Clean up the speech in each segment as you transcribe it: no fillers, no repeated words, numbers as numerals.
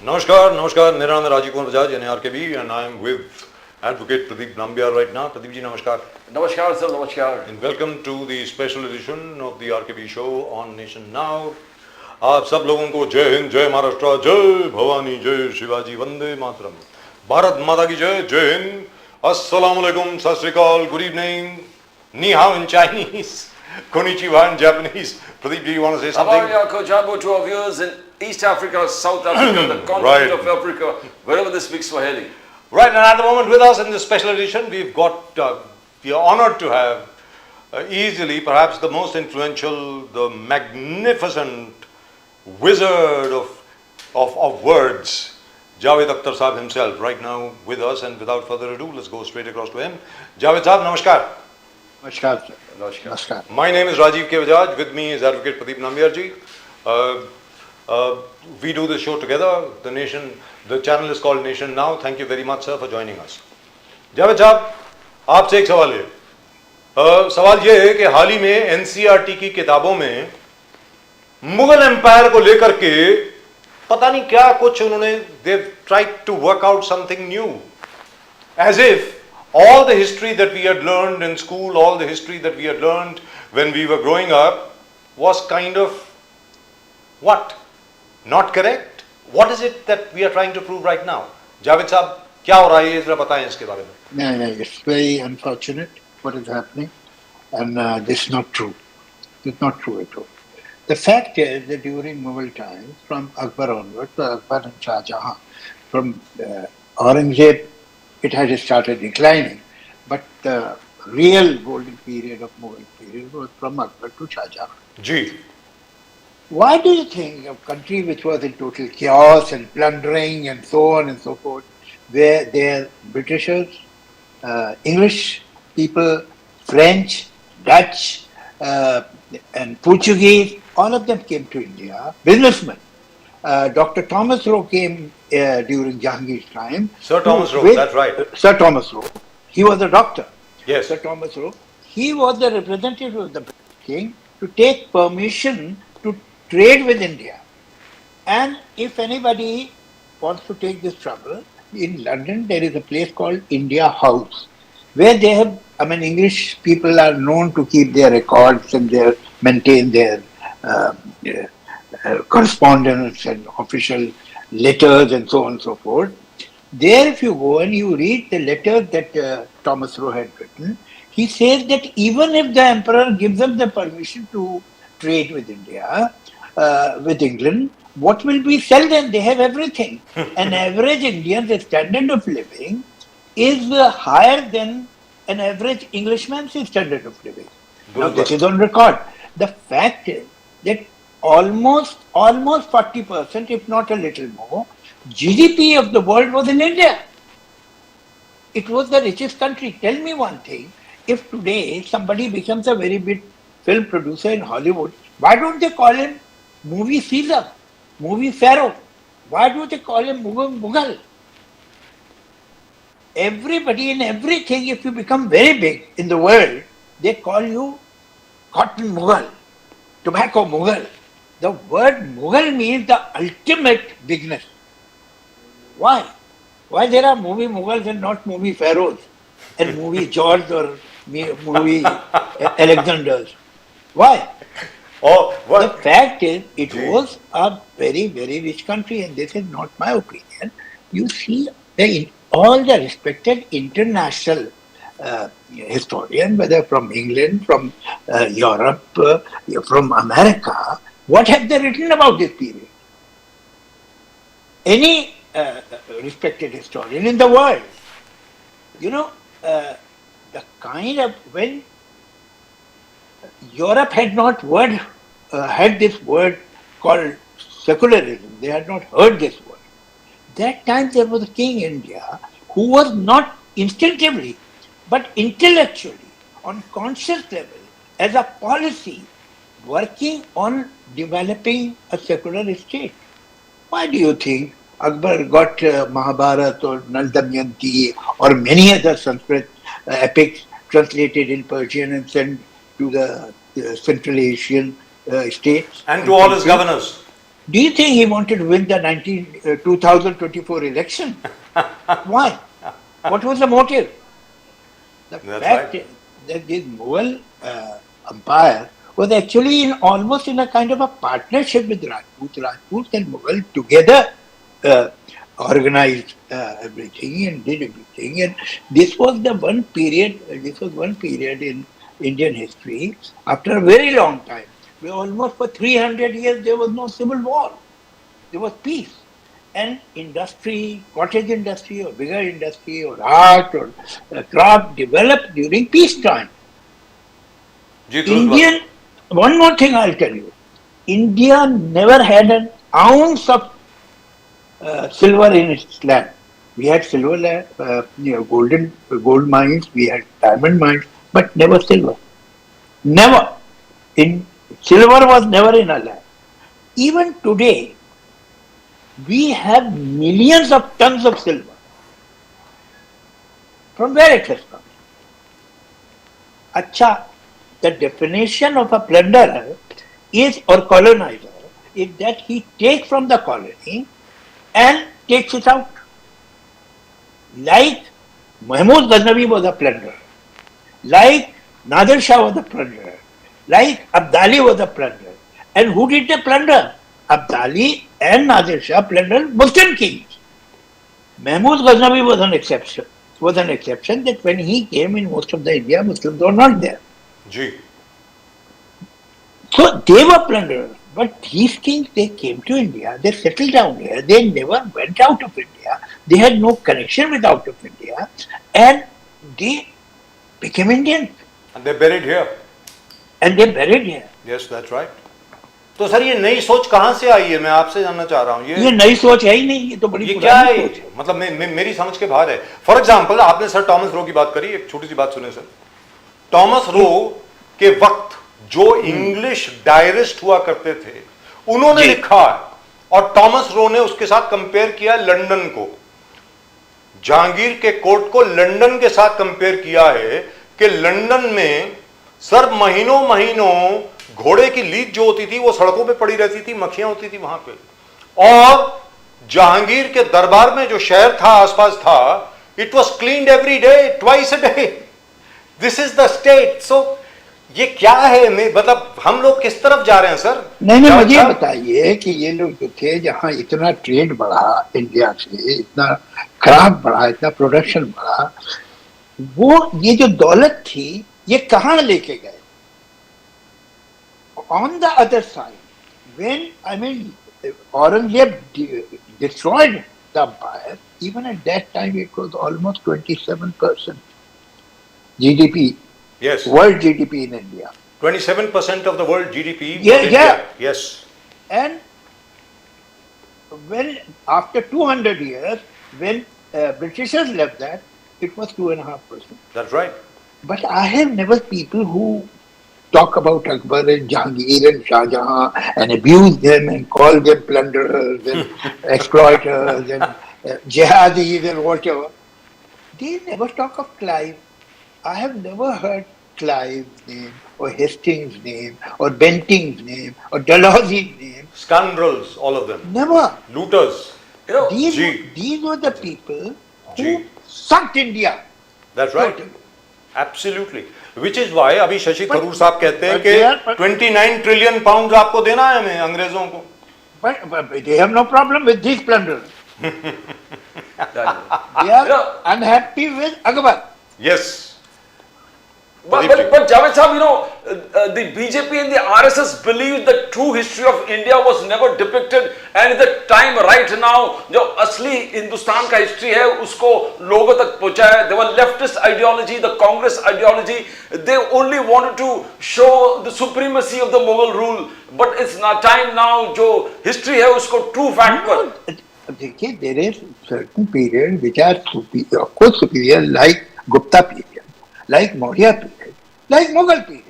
Namaskar, Namaskar. मेरा नाम है राजीव कुमार बजाज, यानी RKB, and I am with Advocate Pradeep Nambiar right now. Pradeep ji, Namaskar. Namaskar sir, Namaskar. And welcome to the special edition of the RKB show on Nation Now. आप सब लोगों को जय हिंद, जय महाराष्ट्र, जय भवानी, जय शिवाजी, वंदे मातरम. भारत माता की जय, जय हिंद, अस्सलाम वालेकुम, सत श्री अकाल, good evening, ni hao in Chinese, konnichiwa in Japanese. Pradeep ji, you want to say something? Abhaya Kojabo to our viewers in East Africa, South Africa, the continent Right. of Africa, wherever they speak Swahili. Right, and at the moment with us in this special edition, we are honored to have easily perhaps the most influential, the magnificent wizard of words, Javed Akhtar Saab himself, right now with us. And without further ado, let's go straight across to him. Javed Saab, namaskar. Namaskar, sir. Namaskar. Namaskar. My name is Rajiv K. Bajaj. With me is Advocate Pradeep Nambiar ji. We do this show together. The channel is called Nation Now. Thank you very much, sir, for joining us. Javed साहब, आपसे एक सवाल है. सवाल ये है कि हाल ही में NCERT की किताबों में मुगल एम्पायर को लेकर के पता नहीं क्या कुछ उन्होंने they've tried to work out something new, as if all the history that we had learned in school, all the history that we had learned when we were growing up was kind of what? Not correct? What is it that we are trying to prove right now? Javed साहब, क्या हो रहा है, जरा बताएं इसके बारे में. No, it's very unfortunate what is happening, and this is not true. It's not true at all. The fact is that during Mughal times, from Akbar onwards, Akbar and Shah Jahan, from Aurangzeb, it had started declining, but the real golden period of Mughal period was from Akbar to Shah Jahan. Ji. Why do you think a country which was in total chaos and plundering and so on and so forth, where there Britishers, English people, French, Dutch, and Portuguese, all of them came to India, businessmen. Dr. Thomas Rowe came during Jahangir's time. Sir Thomas Rowe, that's right. Sir Thomas Rowe. He was a doctor. Yes. Sir Thomas Rowe. He was the representative of the king to take permission to trade with India. And if anybody wants to take this trouble, in London there is a place called India House, where they have, English people are known to keep their records and maintain their correspondence and official letters and so on and so forth. There, if you go and you read the letter that Thomas Rowe had written, he says that even if the emperor gives them the permission to trade with India, with England, what will we sell them? They have everything. An average Indian's standard of living is higher than an average Englishman's standard of living. Now, this is on record. The fact is that almost 40%, if not a little more, GDP of the world was in India. It was the richest country. Tell me one thing, if today somebody becomes a very big film producer in Hollywood, why don't they call him movie Caesar, movie Pharaoh? Why do they call him Mughal? Everybody and everything, if you become very big in the world, they call you cotton Mughal, tobacco Mughal. The word Mughal means the ultimate bigness. Why? Why there are movie Mughals and not movie Pharaohs and movie George or movie Alexanders? Why? Oh, The fact is, it was a very, very rich country, and this is not my opinion. You see, all the respected international historians, whether from England, from Europe, from America, what have they written about this period? Any respected historian in the world, the kind of, when Europe had not had this word called secularism, they had not heard this word. That time there was a king in India who was not instinctively but intellectually, on conscious level, as a policy, working on developing a secular state. Why do you think Akbar got Mahabharata or Nal Damayanti or many other Sanskrit epics translated in Persian and sent to the Central Asian states? And to all his governors. Do you think he wanted to win the 2024 election? Why? What was the motive? The That's fact right. that this Mughal empire was actually almost in a kind of a partnership with Rajput. Rajputs and Mughal together uh, organized everything and did everything. And this was the one period. This was one period in Indian history after a very long time, where almost for 300 years there was no civil war. There was peace. And industry, cottage industry or bigger industry or art or craft developed during peacetime. जी दुरुस्त बात Indian, one more thing I'll tell you. India never had an ounce of silver in its land. We had silver land, gold mines, we had diamond mines, but never silver. Never. In silver was never in our land. Even today, we have millions of tons of silver. From where it has come? Acha, the definition of a plunderer is, or colonizer, is that he takes from the colony and takes it out. Like Mahmud Ghaznavi was a plunderer, like Nadir Shah was a plunderer, like Abdali was a plunderer. And who did the plunder? Abdali and Nadir Shah plundered Muslim kings. Mahmud Ghaznavi was an exception. Was an exception that when he came in most of the India, Muslims were not there. जी So they were plunderers. But these kings, they came to India, they settled down here, they never went out of India, they had no connection with out of India, and they became Indians and they're buried here. and they buried here. Yes, that's right. तो sir ये नई सोच कहाँ से आई है, मैं आपसे जानना चाह रहा हूँ. ये नई सोच है ही नहीं, ये तो बड़ी ये क्या पुरानी है, सोच है. मतलब मेरी समझ के बाहर है. फॉर एग्जाम्पल आपने सर टॉमस रो की बात करी, एक छोटी सी बात सुने सर. टॉमस रो के वक्त जो इंग्लिश डायरिस्ट हुआ करते थे उन्होंने लिखा है, और टॉमस रो ने उसके साथ कंपेयर किया लंदन को, जहांगीर के कोर्ट को लंदन के साथ कंपेयर किया है कि लंदन में सर महीनों महीनों घोड़े की लीद जो होती थी वो सड़कों पे पड़ी रहती थी, मक्खियां होती थी वहां पे. और जहांगीर के दरबार में जो शहर था आसपास था, it was cleaned every day, twice a day. This is the state. So ये क्या है, मतलब हम लोग किस तरफ जा रहे हैं सर? नहीं, मुझे बताइए कि ये लोग जो थे, जहाँ इतना ट्रेड बढ़ा इंडिया से, इतना क्राफ्ट बढ़ा, इतना प्रोडक्शन बढ़ा, वो ये जो दौलत थी ये कहाँ लेके गए? On the other side, when Aurangzeb destroyed the empire, even at that time it was almost 27% GDP. Yes. World GDP in India. 27% of the world GDP. Yeah, was yeah. India. Yes. And when after 200 years, when Britishers left that, it was 2.5%. That's right. But I have never people who talk about Akbar and Jahangir and Shah Jahan and abuse them and call them plunderers and exploiters and jihadis and whatever. They never talk of Clive. I have never heard Clive's name or Hastings' name or Benting's name or Dalhousie's name. Scoundrels, all of them. Never. Looters. You know, These were the people who Gee. sucked India. That's right. Totally. Absolutely. Which is why अभी Shashi But- Tharoor साहब कहते हैं but they are- कि but- 29 trillion pound आपको देना है हमें अंग्रेजों को. But they have no problem with these plunderers. yeah. They are Yeah. unhappy with Akbar. Yes. But Javed Sahab, you know, the BJP and the RSS believe the true history of India was never depicted, and the time right now जो असली हिंदुस्तान का history है उसको लोगों तक पहुंचाया. They were leftist ideology, the Congress ideology. They only wanted to show the supremacy of the Mughal rule. But it's not time now जो history है उसको true fact पर. देखिए, there is certain period which are superior, of course superior, like Gupta period, like Maurya period, like Mughal period.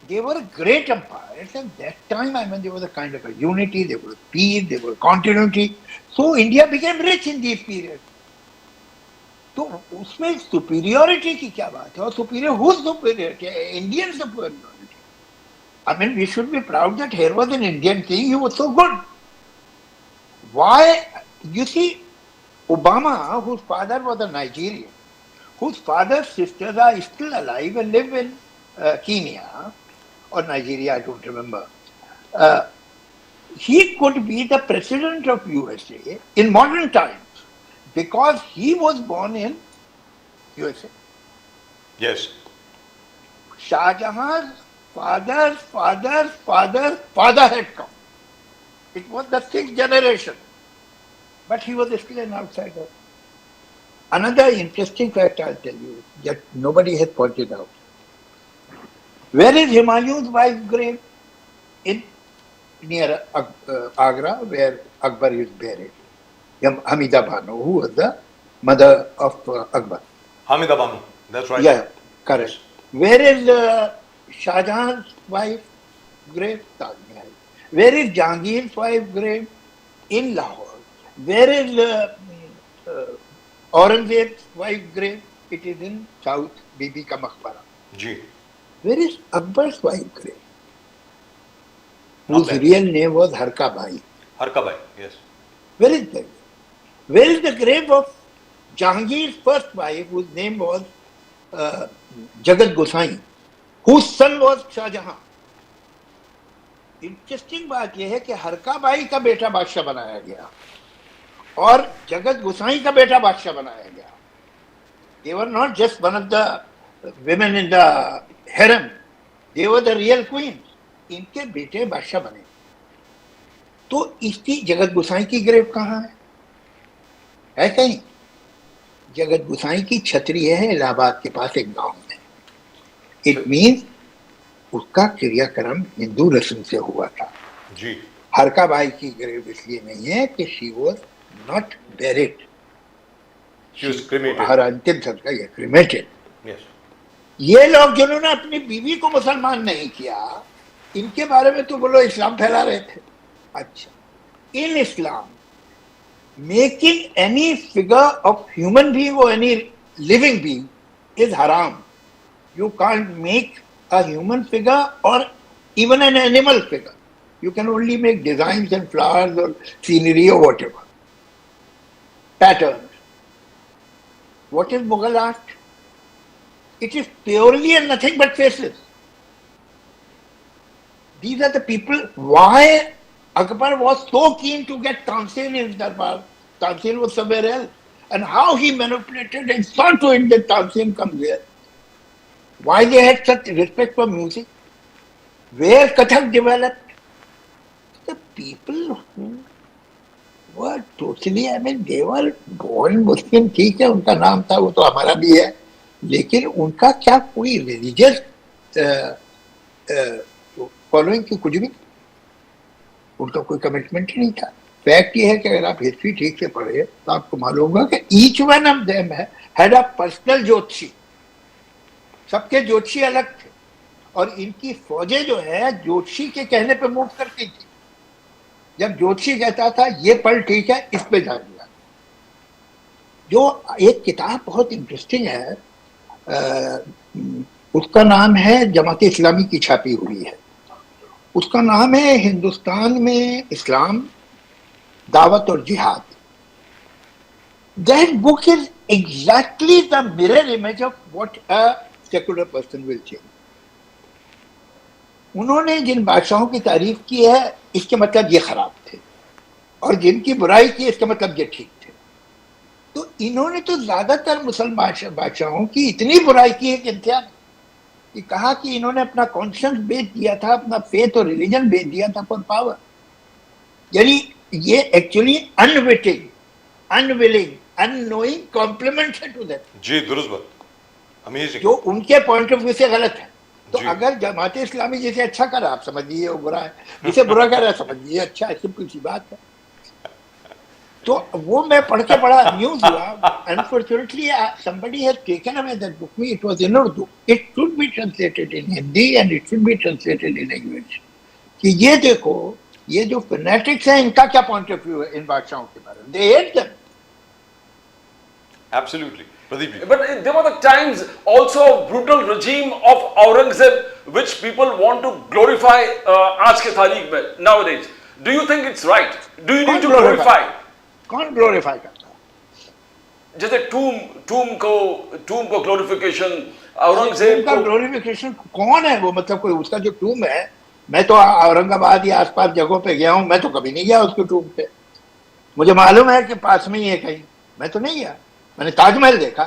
They were great empires, and that time, there was a kind of a unity, there was peace, there was continuity. So India became rich in these periods. तो उसमें superiority की क्या बात है? और superior who's superiority? Indian superiority. I mean, we should be proud that here was an Indian king. He was so good. Why? You see, Obama, whose father was a Nigerian, whose father's sisters are still alive and live in Kenya or Nigeria, I don't remember. He could be the president of USA in modern times because he was born in USA. Yes. Shah Jahan's father had come. It was the sixth generation, but he was still an outsider. Another interesting fact I'll tell you that nobody has pointed out. Where is Humayun's wife's grave? Near Agra, where Akbar is buried. Hamida Banu, who was the mother of Akbar. Hamida Banu, that's right. Yeah, correct. Where is Shah Jahan's wife's grave? Taj Mahal. Where is Jahangir's wife's grave? In Lahore. Where is Aurangzeb's wife's grave? It is in South, Bibi ka Maqbara. Ji. Where is Akbar's wife's grave? Not Whose there. real name was Harka Bhai. Harka Bhai, yes. Where is that? Where is the grave of Jahangir's first wife, whose name was Jagat Gosai, whose son was Shah Jahan? Interesting बात यह है कि हरका by का बेटा बादशाह बनाया गया और जगत गोसाई का बेटा बादशाह बनाया गया. They were not just one of the women in the harem. They were the real queens. इनके बेटे बादशाह बने. तो इसकी जगत गोसाई की ग्रेव कहाँ है कहीं? जगत गोसाई की छतरी है इलाहाबाद के पास एक गांव में. इट मीन्स उसका क्रियाक्रम हिंदू रस्म से हुआ था. जी. हरका बाई की ग्रेव इसलिए नहीं है कि she was not buried. She was cremated. हर अंतिम संस्कार ये क्रिमेटेड. Yes. ये लोग जिन्होंने अपनी बीवी को मुसलमान नहीं किया, इनके बारे में तो बोलो इस्लाम फैला रहे थे. अच्छा, इन इस्लाम making any figure of human being or any living being is haram. You can't make a human figure or even an animal figure. You can only make designs and flowers or scenery or whatever. Patterns. What is Mughal art? It is purely and nothing but faces. These are the people. Why Akbar was so keen to get Tansin in his darbar. Tansin was somewhere else. And how he manipulated and saw to it that Tansin comes there. Why they had such respect for music? Where Kathak developed? The people who were totally, I mean, they were born Muslim, ठीक है, उनका नाम था, वो तो हमारा भी है, लेकिन उनका क्या कोई religious following की कुछ भी, उनका कोई कमिटमेंट ही नहीं था. फैक्ट ये है कि अगर आप हिस्ट्री ठीक से पढ़े तो आपको मालूम होगा कि each one of them had a personal ज्योतिषी. सबके ज्योतिषी अलग थे और इनकी फौजें जो है ज्योतिषी के कहने पे मूव करती थी. जब ज्योतिषी कहता था ये पल ठीक है, इस पे जाइएगा. जो एक किताब बहुत इंटरेस्टिंग है, उसका नाम है जमात इस्लामी की छापी हुई है. उसका नाम है हिंदुस्तान में इस्लाम, दावत और जिहाद. That book is exactly the mirror image of what a secular person will change. उन्होंने जिन बादशाहों की तारीफ की है इसके मतलब ये खराब थे और जिनकी बुराई की इसका मतलब ये ठीक थे. तो इन्होंने तो ज्यादातर मुसलमान बादशाहों की इतनी बुराई की है कि इंतहा नहीं. कि कहा कि इन्होंने अपना कॉन्शियंस बेच दिया था, अपना फेथ और रिलीजन बेच दिया था फॉर पावर. यानी ये एक्चुअली अनविटिंग, अनविलिंग, अननोइंग कॉम्प्लीमेंट है टू दैट. जी, दुरुस्त बात. अमेजिंग. जो उनके पॉइंट ऑफ व्यू से गलत है. तो जी. अगर जमात इस्लामी जिसे अच्छा कर रहा आप समझिए वो बुरा है, जिसे बुरा कर रहा है समझिए अच्छा है. सिंपल सी बात है. तो वो मैं पढ़ के बड़ा न्यूज हुआ. Unfortunately somebody has taken away that book. It was in Urdu. It should be translated in Hindi and it should be translated in English. कि ये देखो ये जो fanatics हैं इनका क्या पॉइंट ऑफ व्यू है इन बादशाहों के बारे में. They hate them. Absolutely. Pradeep ji, But there were the times also of brutal regime of Aurangzeb, which people want to glorify आज के तारीख में nowadays. Do you think it's right? Do you need to glorify? कौन glorify करता है? जैसे टूम को glorification, Aurangzeb टूम का को ग्लोरिफिकेशन कौन है वो? मतलब कोई उसका जो टूम है, मैं तो औरंगाबाद या आसपास जगहों पे गया हूँ, मैं तो कभी नहीं गया उसके टूम पे। मुझे मालूम है कि पास में ही है कहीं, मैं तो नहीं गया। मैंने ताजमहल देखा,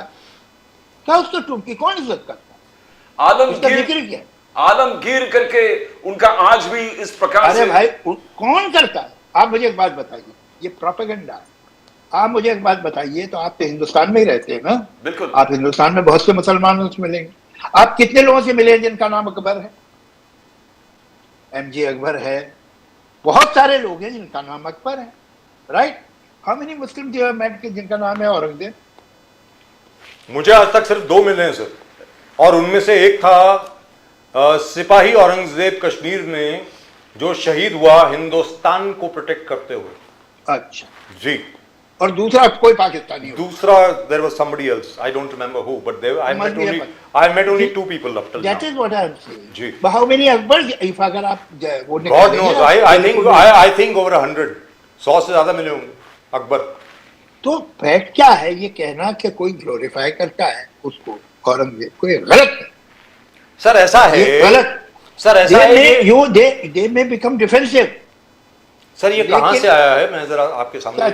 क्या उसके टूम की कौन इज्जत करता है? उसका जिक्र किया। आलमगीर करके उनका आज भी इस प्रकार अरे से भाई कौन करता है? आप मुझे एक बात बताइए, ये प्रोपेगेंडा है। आप मुझे एक बात बताइए, तो आप तो हिंदुस्तान में ही रहते हैं ना? बिल्कुल। आप हिंदुस्तान में बहुत से मुसलमानों से मिलेंगे। आप कितने लोगों से मिले जिनका नाम अकबर है? एमजे अकबर है, बहुत सारे लोग हैं जिनका नाम अकबर है, right? How many Muslim you have met जिनका नाम है औरंगजेब? मुझे आज तक सिर्फ 2 मिले हैं सर, और उनमें से एक था सिपाही औरंगजेब कश्मीर में जो शहीद हुआ हिंदुस्तान को प्रोटेक्ट करते हुए। अच्छा जी। और दूसरा कोई पाकिस्तानी हो? दूसरा there was somebody else, I don't remember who, but I met only 2 people up till that now. Is what I am saying. जी। But how many Akbar if अगर आप वो God knows, I think over 100, 100 से ज्यादा मिले होंगे अकबर। तो fact क्या है? ये कहना कि कोई ग्लोरीफाई करता है उसको, औरंगजेब को, ये गलत है सर। ऐसा है, ये गलत सर ऐसा है दे में बिकम डिफेंसिव। सर ये कहां से आया है? मैं जरा क्या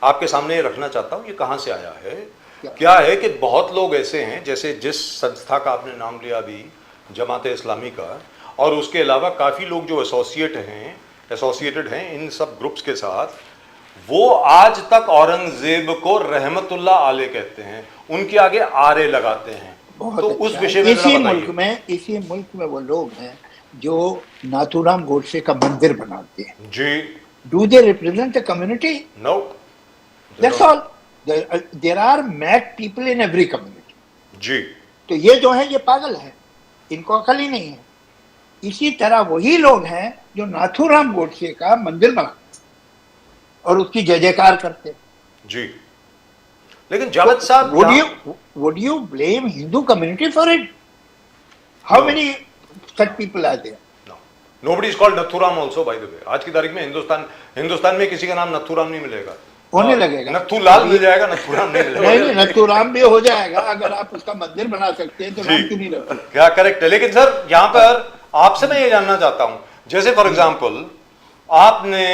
आपके सामने रखना चाहता हूं, ये कहां से आया है। क्या है कि बहुत लोग ऐसे हैं, जैसे जिस संस्था का आपने नाम लिया अभी, जमात इस्लामी का, और उसके अलावा काफी लोग जो एसोसिएटेड हैं इन सब ग्रुप्स के साथ, वो आज तक औरंगजेब को रहमतुल्लाह आले कहते हैं, उनके आगे आरे लगाते हैं। तो अच्छा उस विषय में इसी मुल्क में वो लोग हैं जो नाथूराम गोडसे का मंदिर बनाते हैं। जी। Do they represent the community? No, that's all. There are mad people in every community. जी। तो ये जो है ये पागल है, इनको अकल ही नहीं है। इसी तरह वही लोग हैं जो नाथूराम गोडसे का मंदिर बनाते और उसकी जय जयकार करते हैं। जी। लेकिन जावेद साहब, would you blame Hindu community for it? How many such people are there? No. Nobody is called Nathuram also, by the way. आज की तारीख में हिंदुस्तान में किसी का नाम नथुराम नहीं मिलेगा। होने लगेगा। नथुलाल मिल जाएगा, नथुराम नहीं मिलेगा। नहीं, नथुराम भी हो जाएगा अगर आप उसका मंदिर बना सकते हैं तो नाम क्यों नहीं रखते? क्या करेक्ट है। लेकिन सर यहाँ पर आपसे मैं ये जानना चाहता हूं, जैसे फॉर एग्जाम्पल आपने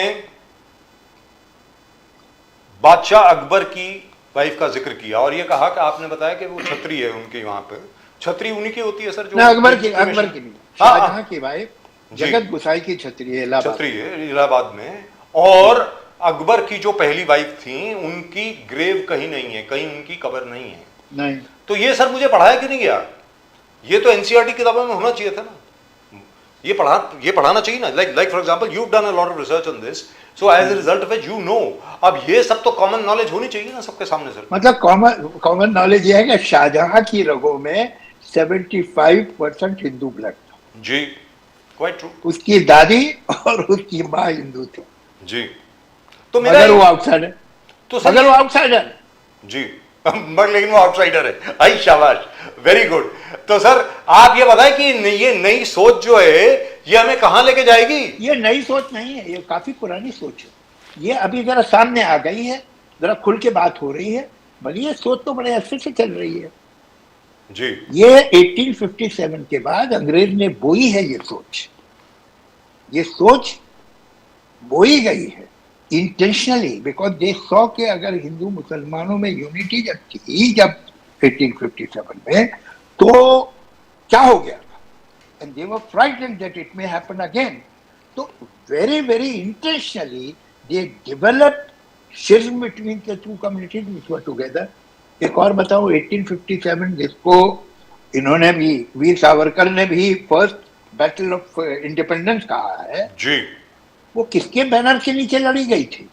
बादशाह अकबर की वाइफ का जिक्र किया और ये कहा कि आपने बताया कि वो छतरी है उनके, वहां पे छतरी उन्हीं की होती है सर, जो अकबर की नहीं, शाहजहां की वाइफ जगत गुसाई की छतरी है, छतरी है इलाहाबाद में। और अकबर की जो पहली वाइफ थी उनकी ग्रेव कहीं नहीं है, कहीं उनकी कब्र नहीं है। नहीं। तो ये सर मुझे पढ़ाया कि नहीं गया? ये तो एनसीईआरटी किताबों में होना चाहिए था ना, ये पढ़ाना चाहिए ना। Like for example you done a lot of research on this, so as a result of you know. अब ये सब तो कॉमन नॉलेज होनी चाहिए ना सबके सामने सर। मतलब कॉमन नॉलेज ये है कि शाहजहां की रगों में 75% हिंदू ब्लड था। जी, क्वाइट ट्रू। उसकी दादी और उसकी माँ हिंदू थी। जी। तो मेरा अगर वो आउटसाइडर, तो सर अगर वो आउटसाइडर जी मगर लेकिन वो आउटसाइडर है। आई शाबाश, वेरी गुड। तो सर आप ये बताएं कि ये नई सोच जो है ये हमें कहां लेके जाएगी? ये नई सोच नहीं है, ये काफी पुरानी सोच है। ये अभी जरा सामने आ गई है, जरा खुल के बात हो रही है, बल्कि ये सोच तो बड़े अच्छे से चल रही है जी। ये 1857 के बाद अंग्रेज ने बोई है ये सोच बोई गई है इंटेंशनली, बिकॉज दे सॉ के अगर हिंदू मुसलमानों में यूनिटी जब थी, जब 1857 में, तो क्या हो गया था, and they were frightened that it may happen again. तो very very intentionally they developed schism between the two communities which were together. एक और बताऊं, 1857 जिसको इन्होंने भी, वीर सावरकर ने भी फर्स्ट बैटल ऑफ इंडिपेंडेंस कहा है जी, वो किसके बैनर के नीचे लड़ी गई थी?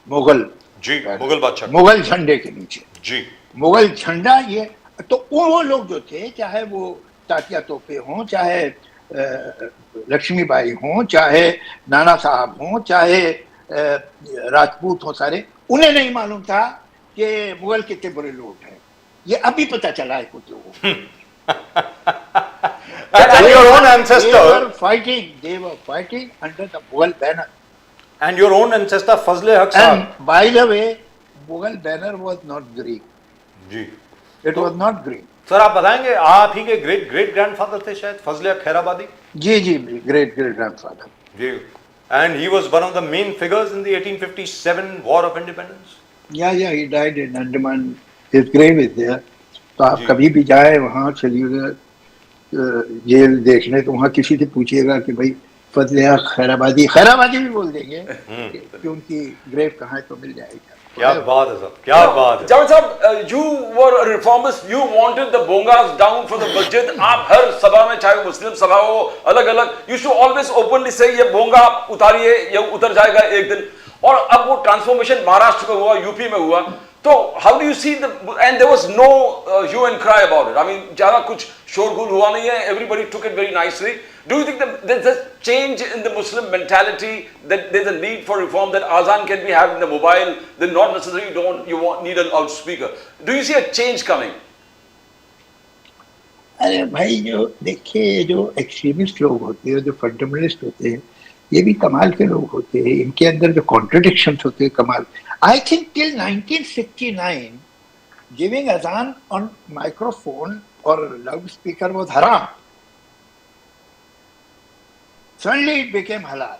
मुगल बादशाह, मुगल झंडे के नीचे। जी। मुगल झंडा ये तो वो लोग जो थे, चाहे वो तात्या तोपे हों, चाहे लक्ष्मीबाई हों, चाहे नाना साहब हों, चाहे राजपूत हों, सारे, उन्हें नहीं मालूम था कि मुगल कितने बुरे लोग हैं, ये अभी पता चला है कुछ लोगों को। And your own They ancestor, were fighting under the Mughal banner. and your own ancestor Fazle Haq And Sahab. by the way, Mughal banner was not green. जी It was not green. Sir, आप बताएंगे, आप ही के great great grandfather थे शायद फजले हक खैराबादी जी, great grandfather. Ji, and he was one of the main figures in the 1857 war of independence. Yeah, he died in Andaman. His grave is there. तो आप जी। कभी भी जाए वहाँ चलिएगा जेल देखने, तो वहाँ किसी से पूछिएगा कि भाई फजले हक खैराबादी भी बोल देंगे कि उनकी ग्रेव कहाँ है, तो मिल जाएगा। क्या बात है साहब, क्या बात है। Javed Sahab, you were a reformist. You wanted the bongas down for the masjid. आप हर सभा में, चाहे मुस्लिम सभा हो, अलग-अलग, you used to always openly say ये बोंगा उतारिए, ये उतर जाएगा एक दिन। और अब वो ट्रांसफॉर्मेशन महाराष्ट्र में हुआ, यूपी में हुआ, तो how do you see the, and there was no hue and cry about it. I mean, ज़्यादा कुछ शोरगुल हुआ नहीं है. Everybody took it very nicely. Do you think that there's a change in the Muslim mentality, that there's a need for reform, that azan can be had in the mobile, then not necessarily you need a loudspeaker? Do you see a change coming? अरे भाई, जो देखिए, जो extremist लोग होते हैं, जो fundamentalist होते हैं, ये भी कमाल के लोग होते हैं। इनके अंदर जो कॉन्ट्रडिक्शंस होते हैं, कमाल। आई थिंक टिल 1969 गिविंग अजान ऑन माइक्रोफोन और लाउड स्पीकर वाज हराम। Suddenly it became halal,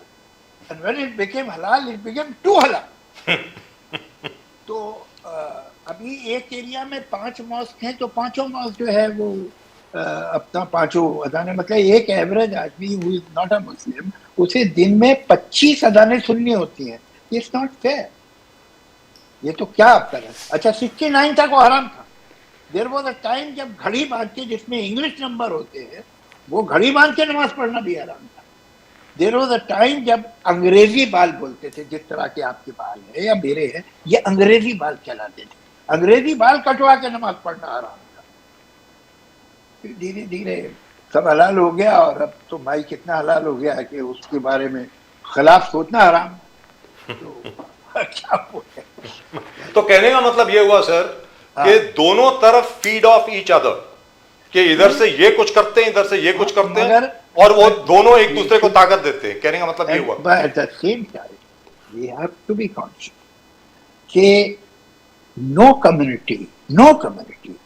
and when it became halal, it became too halal. तो अभी एक एरिया में 5 मॉस्क हैं, तो पांचों मॉस्क जो है वो अपना पांचों अजानें, मतलब एक एवरेज आदमी हु इज नॉट अ मुस्लिम, उसे दिन में 25 अजानें सुननी होती हैं। It's not fair. ये तो क्या आप करें। अच्छा, 69 तक वो हराम था। देयर वाज अ टाइम जब घड़ी बांध के, जिसमें इंग्लिश नंबर होते हैं, वो घड़ी बांध के नमाज पढ़ना भी हराम था। देयर वाज अ टाइम जब अंग्रेजी बाल बोलते थे, जिस तरह के आपके बाल है या मेरे हैं, ये अंग्रेजी बाल कहलाते थे। अंग्रेजी बाल कटवा के नमाज पढ़ना हराम था। फिर धीरे धीरे सब हलाल हो गया, और अब तो भाई कितना हलाल हो गया है कि उसके बारे में खिलाफ सोचना हराम। तो क्या बोले। तो कहने का मतलब ये हुआ सर कि दोनों तरफ फीड ऑफ ईच अदर, कि इधर से ये कुछ करते हैं, इधर से ये कुछ करते हैं, और वो दोनों एक दूसरे को ताकत देते हैं। कहने का मतलब ये हुआ। But at the same time, we have to be conscious कि no community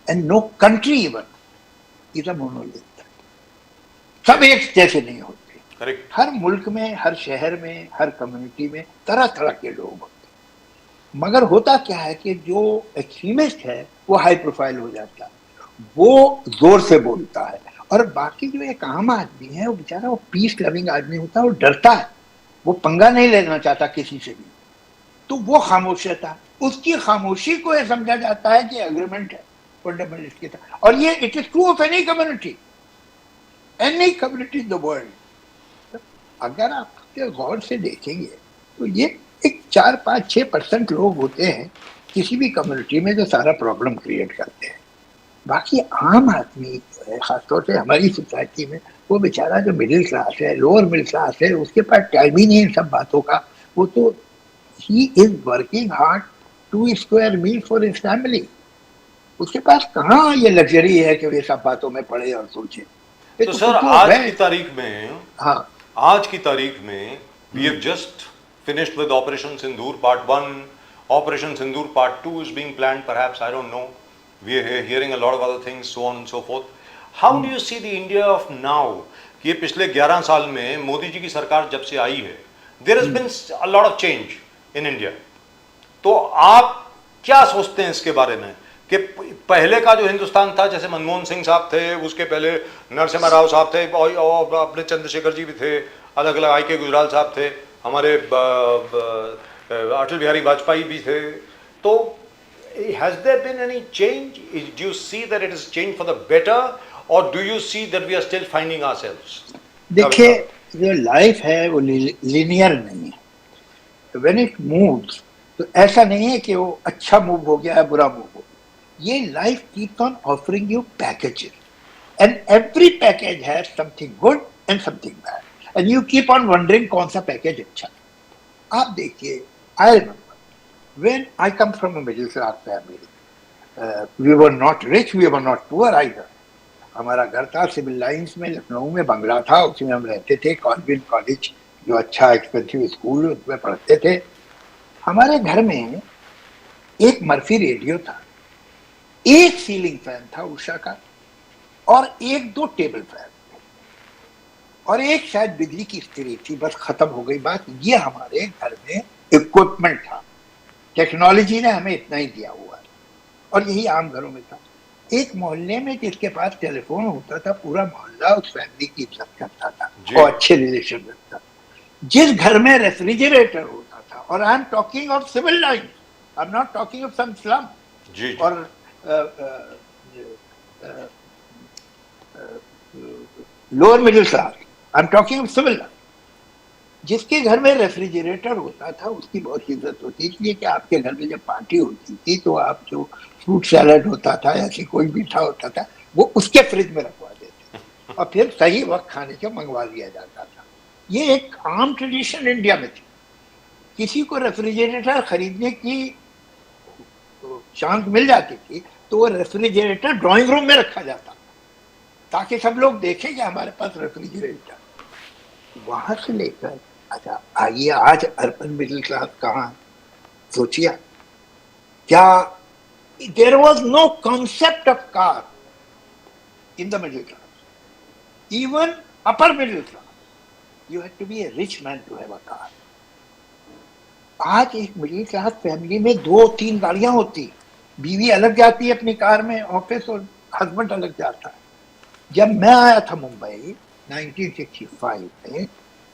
and no country even is a monolith. सब एक जैसे नहीं होते। करेक्ट। हर मुल्क में, हर शहर में, हर कम्युनिटी में तरह तरह के लोग होते हैं। मगर होता क्या है कि जो एक्सट्रीमिस्ट है वो हाई प्रोफाइल हो जाता है, वो जोर से बोलता है, और बाकी जो एक आम आदमी है, वो बेचारा, वो पीस लविंग आदमी होता है, वो डरता है, वो पंगा नहीं लेना चाहता किसी से भी, तो वो खामोश रहता है। उसकी खामोशी को यह समझा जाता है कि एग्रीमेंट है फंडामेंटलिस्ट के साथ। और ये it is true of any community in the world. अगर आप गौर से देखेंगे तो ये एक 4-5-6% लोग होते हैं किसी भी कम्युनिटी में जो सारा प्रॉब्लम क्रिएट करते हैं। बाकी आम आदमी खासतौर से हमारी सोसाइटी में, वो बेचारा जो मिडिल क्लास है, लोअर मिडिल क्लास है, उसके पास टाइम ही नहीं इन सब बातों का। वो तो ही is working hard to square meal for his family. उसके पास कहाँ ये लग्जरी है कि वे सब बातों में पढ़े और सोचे। तो सर, आज की तारीख में, हाँ, आज की तारीख में we have just finished with Operation Sindoor Part 1. Operation Sindoor Part 2 is being planned, perhaps, I don't know. We are hearing a lot of other things, so on and so forth. How do you see the India of now? कि ये पिछले 11 साल में मोदी जी की सरकार जब से आई है, there has been a lot of change in India. तो आप क्या सोचते हैं इसके बारे में कि पहले का जो हिंदुस्तान था, जैसे मनमोहन सिंह साहब थे, उसके पहले नरसिम्हा राव साहब थे, और अपने चंद्रशेखर जी भी थे, अलग अलग आई के गुजराल साहब थे, हमारे अटल बिहारी वाजपेयी भी थे। तो has there been any change? Do you see that it has changed for the better, or do you see that we are still finding ourselves? देखिए, जो लाइफ है वो लिनियर नहीं है। When it moves, तो ऐसा नहीं है कि वो अच्छा मूव हो गया है, बुरा मूव हो गया। ये life keeps on offering you packages, and every package has something good and something bad. And you keep on wondering कौन सा पैकेज अच्छा है। आप देखिए, I remember When I come from a middle class family, we were not rich, we were not poor either. हमारा घर था civil lines में, लखनऊ में बंगला था, उसमें हम रहते थे। कॉन्वेंट कॉलेज जो अच्छा एक्सपेंसिव स्कूल, उसमें पढ़ते थे। हमारे घर में एक मर्फी रेडियो था, एक सीलिंग फैन था उषा का, और एक दो टेबल फैन थे, और एक शायद बिजली की इस्त्री थी, बस खत्म हो गई बात। ये हमारे घर में इक्विपमेंट था। टेक्नोलॉजी ने हमें इतना ही दिया हुआ है, और यही आम घरों में था। एक मोहल्ले में जिसके पास टेलीफोन होता था, पूरा मोहल्ला उस फैमिली की इज्जत करता था और अच्छे रिलेशन रखता था। जिस घर में रेफ्रिजरेटर होता था, और I am talking of civil line, I am not talking of some slum और lower middle class, I am talking of civil line. जिसके घर में रेफ्रिजरेटर होता था उसकी बहुत इज्जत होती, इसलिए कि आपके घर में जब पार्टी होती थी तो आप जो फ्रूट सैलड होता था, ऐसी कोई मीठा होता था, वो उसके फ्रिज में रखवा देते थे, और फिर सही वक्त खाने के मंगवा लिया जाता था। ये एक आम ट्रेडिशन इंडिया में थी। किसी को रेफ्रिजरेटर खरीदने की चांस मिल जाती थी तो वो रेफ्रिजरेटर ड्राइंग रूम में रखा जाता, ताकि सब लोग देखें कि हमारे पास रेफ्रिजरेटर। वहां से लेकर अच्छा आइए आज अर्बन मिडिल क्लास कहाँ, सोचिए क्या there was no concept of car in the middle class, even upper middle class. You had to be a rich man to have a car. आज एक मिडिल क्लास फैमिली में 2-3 गाड़ियां होती, बीवी अलग जाती है अपनी कार में ऑफिस, और हस्बैंड अलग जाता है। जब मैं आया था मुंबई 1965 में,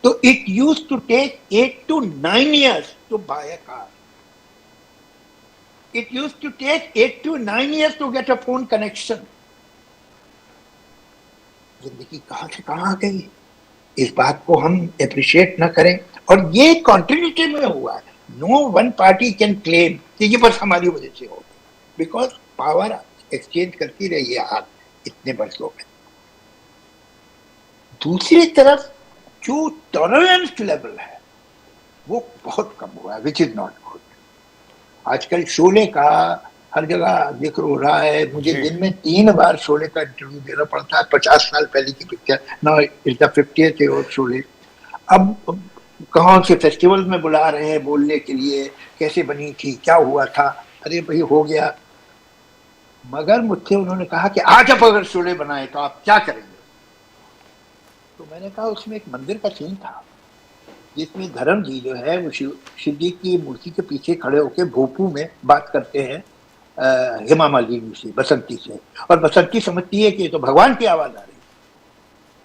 तो it used to take 8 to 9 years to buy a car. It used to take 8 to 9 years to get a phone connection. जिंदगी कहां से कहां आ गई, इस बात को हम अप्रिशिएट न करें। और ये कॉन्टिन्यूटी में हुआ है। No one party can claim कि ये बस हमारी वजह से हो, बिकॉज पावर एक्सचेंज करती रही है हाथ इतने वर्षों में। दूसरी तरफ जो टॉलरेंस लेवल है वो बहुत कम हुआ है, विच इज नॉट गुड। आजकल शोले का हर जगह जिक्र हो रहा है। मुझे दिन में 3 बार शोले का इंटरव्यू देना पड़ता है। 50 साल पहले की picture, now it's the 50th year of Sholay. अब कहाँ से फेस्टिवल में बुला रहे हैं बोलने के लिए, कैसे बनी थी, क्या हुआ था। अरे भाई हो गया। मगर मुझसे उन्होंने कहा कि आज आप अगर शोले बनाए तो आप क्या करेंगे। तो मैंने कहा उसमें एक मंदिर का सीन था जिसमें धर्म जी जो है वो शिव जी की मूर्ति के पीछे खड़े होकर भोपू में बात करते हैं हेमा मालिनी से, बसंती से, और बसंती समझती है कि ये तो भगवान की आवाज आ रही है।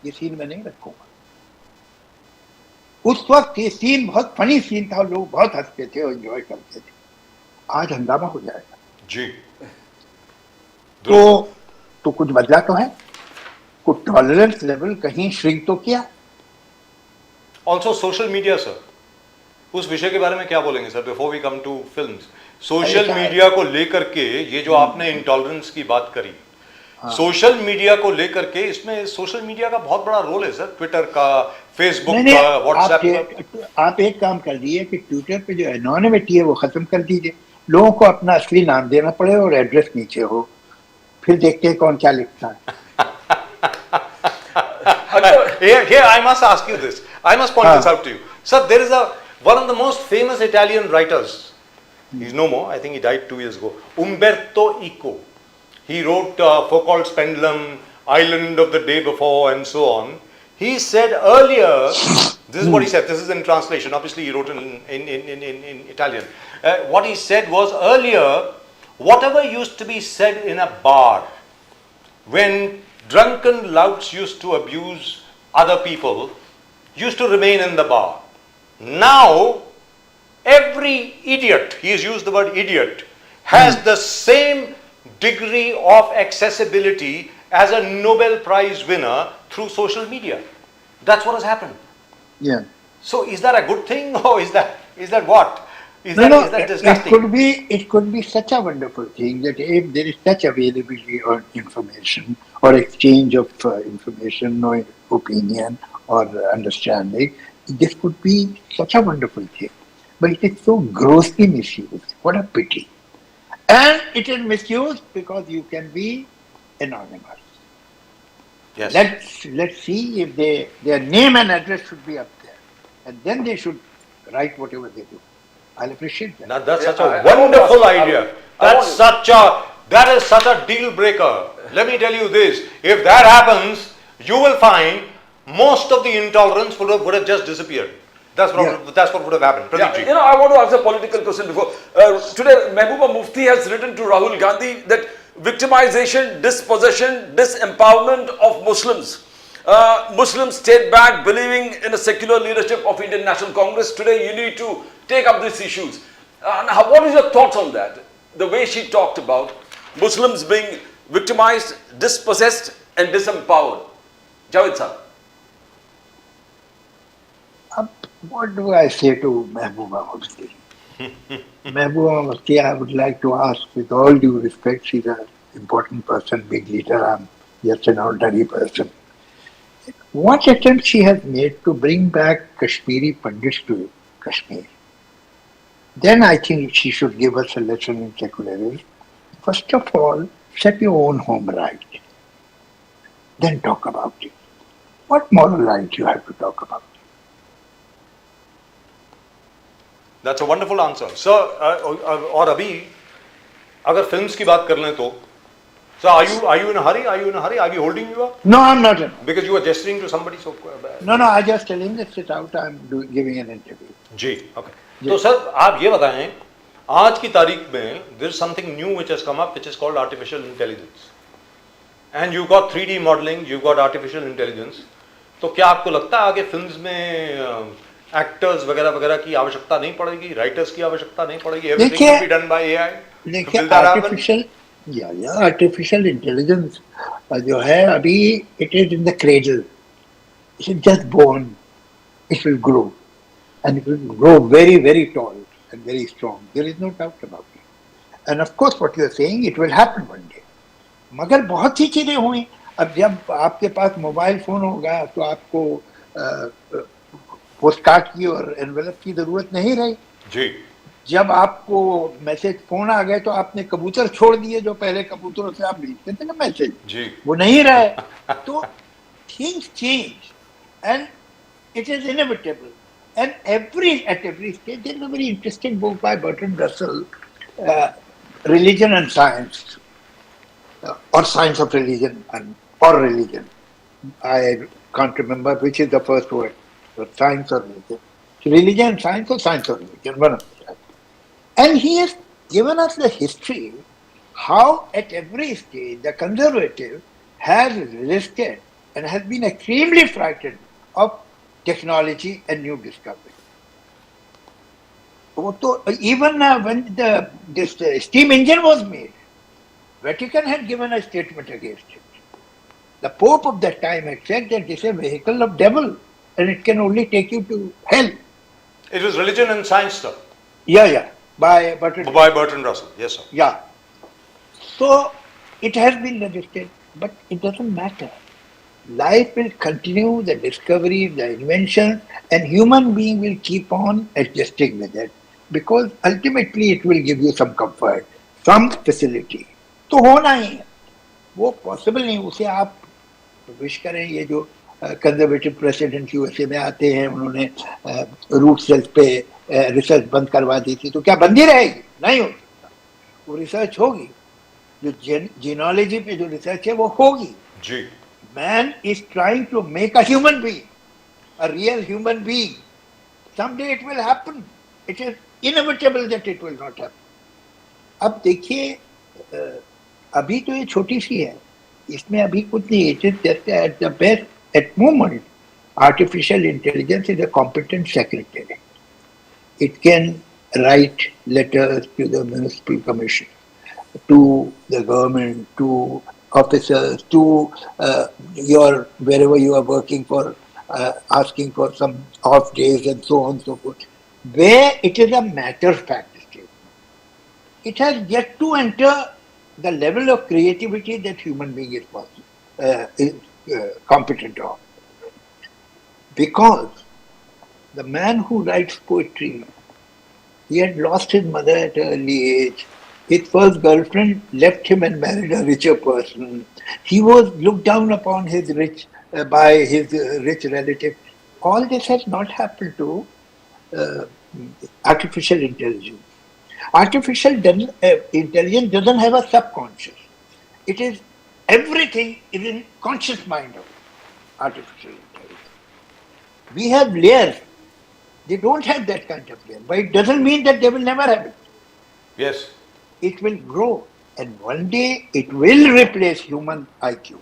ये सीन मैं नहीं रखूंगा। उस वक्त ये सीन बहुत फनी सीन था और लोग बहुत हंसते थे और एंजॉय करते थे। आज हंगामा हो जाएगा जी। तो कुछ बदला तो है, कुछ टॉलरेंस लेवल कहीं श्रिंक तो किया। ऑल्सो सोशल मीडिया सर, उस विषय के बारे में क्या बोलेंगे sir before we come to films? Social media को लेकर के ये जो आपने इंटॉलरेंस की बात करी, सोशल मीडिया को लेकर के, इसमें सोशल मीडिया का बहुत बड़ा रोल है सर, ट्विटर का, फेसबुक का, व्हाट्सएप का। आप एक काम कर दीजिए कि ट्विटर पे जो एनोनिमिटी है वो खत्म कर दीजिए, लोगों को अपना असली नाम देना पड़े और एड्रेस नीचे हो, फिर देखते हैं कौन क्या लिखता है। Here I must ask you this. I must point this out to you. Sir, there is one of the most famous Italian writers. He's no more. I think he died 2 years ago. Umberto Eco. He wrote Foucault's Pendulum, Island of the Day Before, and so on. He said earlier, this is what he said. This is in translation. Obviously, he wrote in Italian. What he said was earlier, whatever used to be said in a bar, when drunken louts used to abuse other people, used to remain in the bar. Now, every idiot, he has used the word idiot, has the same degree of accessibility as a Nobel Prize winner through social media. That's what has happened. Yeah. So is that a good thing, or is that what? Is that disgusting? It could be such a wonderful thing that if there is such availability of information or exchange of information or opinion or understanding, this could be such a wonderful thing. but it is so grossly misused. What a pity. And it is misused because you can be anonymous. Yes. Let's see if their name and address should be up there, and then they should write whatever they do. I'll appreciate that. Now, that's Yeah, such a I want to wonderful ask- idea. I That's want that is such a deal breaker. Let me tell you this: if that happens, you will find most of the intolerance would have just disappeared. That's what would have happened. Yeah, Pradeep ji. I want to ask a political question before. Today, Mehbooba Mufti has written to Rahul Gandhi that victimization, dispossession, disempowerment of Muslims. Muslims stayed back believing in a secular leadership of Indian National Congress. Today, you need to take up these issues. What is your thoughts on that? The way she talked about Muslims being victimized, dispossessed and disempowered. Javed sir. What do I say to Mehbooba Mufti? Mehbooba Mufti, I would like to ask, with all due respect, she's an important person, big leader, I'm just an ordinary person. What attempt she has made to bring back Kashmiri Pandits to Kashmir? Then I think she should give us a lesson in secularism. First of all, set your own home right. Then talk about it. What moral right you have to talk about? That's a wonderful answer. Sir, और अभी अगर films की बात कर लें तो, so are you in a hurry? Are you in a hurry? Are we holding you up? No, I'm not. Because you were gesturing to somebody so. No, I just tell him that sit out. I'm giving an interview. जी, okay. तो sir आप ये बताएं, आज की तारीख में there is something new which has come up which is called artificial intelligence. And you've got 3D modeling, you've got artificial intelligence. तो क्या आपको लगता है आगे फिल्म्स में एक्टर्स वगैरह वगैरह की आवश्यकता नहीं पड़ेगी, राइटर्स की आवश्यकता नहीं पड़ेगी, everything will be done by AI? देखिए आर्टिफिशियल इंटेलिजेंस जो है अभी it is in the cradle, it is just born, it will grow and it will grow very, very tall and very strong. There is no doubt about it. And of course, what you are saying, it will happen one day. मगर बहुत सी चीजें हुई. अब जब आपके पास mobile phone होगा तो आपको पोस्ट कार्ड की और एनवेलप की जरूरत नहीं रही. जी. जब आपको मैसेज फोन आ गए तो आपने कबूतर छोड़ दिए, जो पहले कबूतरों से आप भेजते थे ना मैसेज, जी. वो नहीं रहे. तो things change and it is inevitable. And at every stage, there is a very interesting book by Bertrand Russell, Religion and Science, or Science of Religion or Religion. I can't remember which is the first word, but Science or Religion. Religion and Science or Science or Religion, one of them. And he has given us the history, how at every stage the conservative has resisted and has been extremely frightened of technology and new discovery. Even when this steam engine was made, Vatican had given a statement against it. The Pope of that time had said that this is a vehicle of devil and it can only take you to hell. It was Religion and Science, sir. Yeah. By Bertrand Russell. Yes, sir. Yeah. So it has been resisted, but it doesn't matter. Life will continue, the discovery, the invention, and human being will keep on adjusting with it, because ultimately it will give you some comfort, some facility. तो होना ही है, वो possible नहीं. उसे आप wish करें. ये जो कंजर्वेटिव प्रेसिडेंट यूएसए में आते हैं, उन्होंने रूट सेल्स पे रिसर्च बंद करवा दी थी, तो क्या बंदी रहेगी? नहीं हो सकता. वो रिसर्च होगी. जो जीनोलॉजी पे जो रिसर्च है वो होगी. जी. Man is trying to make a human being, a real human being. Someday it will happen. It is inevitable that it will not happen. अब देखिए, अभी तो ये छोटी सी है, इसमें अभी कुछ नहीं. It is just at the best, at moment, artificial intelligence is a competent secretary. It can write letters to the municipal commission, to the government, to officers, to wherever you are working for, asking for some off days and so on and so forth, where it is a matter of fact statement. It has yet to enter the level of creativity that human being is competent of. Because the man who writes poetry He had lost his mother at an early age. His first girlfriend left him and married a richer person. He was looked down upon by his rich relative. All this has not happened to uh, artificial intelligence. Intelligence doesn't have a subconscious. It is everything is in conscious mind of artificial intelligence. We have layers. They don't have that kind of layer, but it doesn't mean that they will never have it. Yes. It will grow, and one day it will replace human IQ.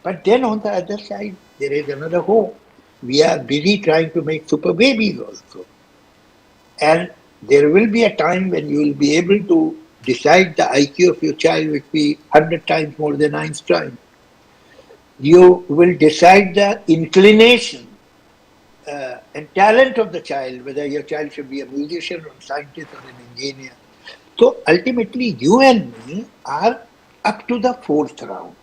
But then on the other side, there is another hope. We are busy trying to make super babies also. And there will be a time when you will be able to decide the IQ of your child will be 100 times more than Einstein. You will decide the inclination and talent of the child, whether your child should be a musician or a scientist or an engineer. So ultimately, you and me are up to the fourth round.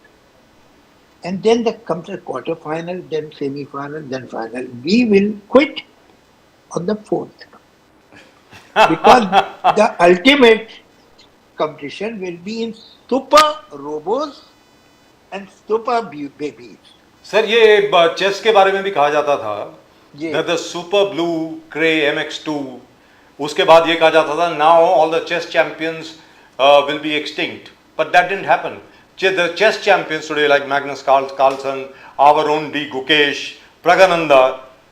And then there comes a quarter final, then semi final, then final. We will quit on the fourth round. Because the ultimate competition will be in super robos and super babies. Sir ये chess के बारे में भी कहा जाता था जी। The super blue Cray MX2 उसके बाद ये कहा जाता था now all the chess champions will be extinct but that didn't happen the chess champions today like Magnus Carlsen our own D Gukesh Praggnanandhaa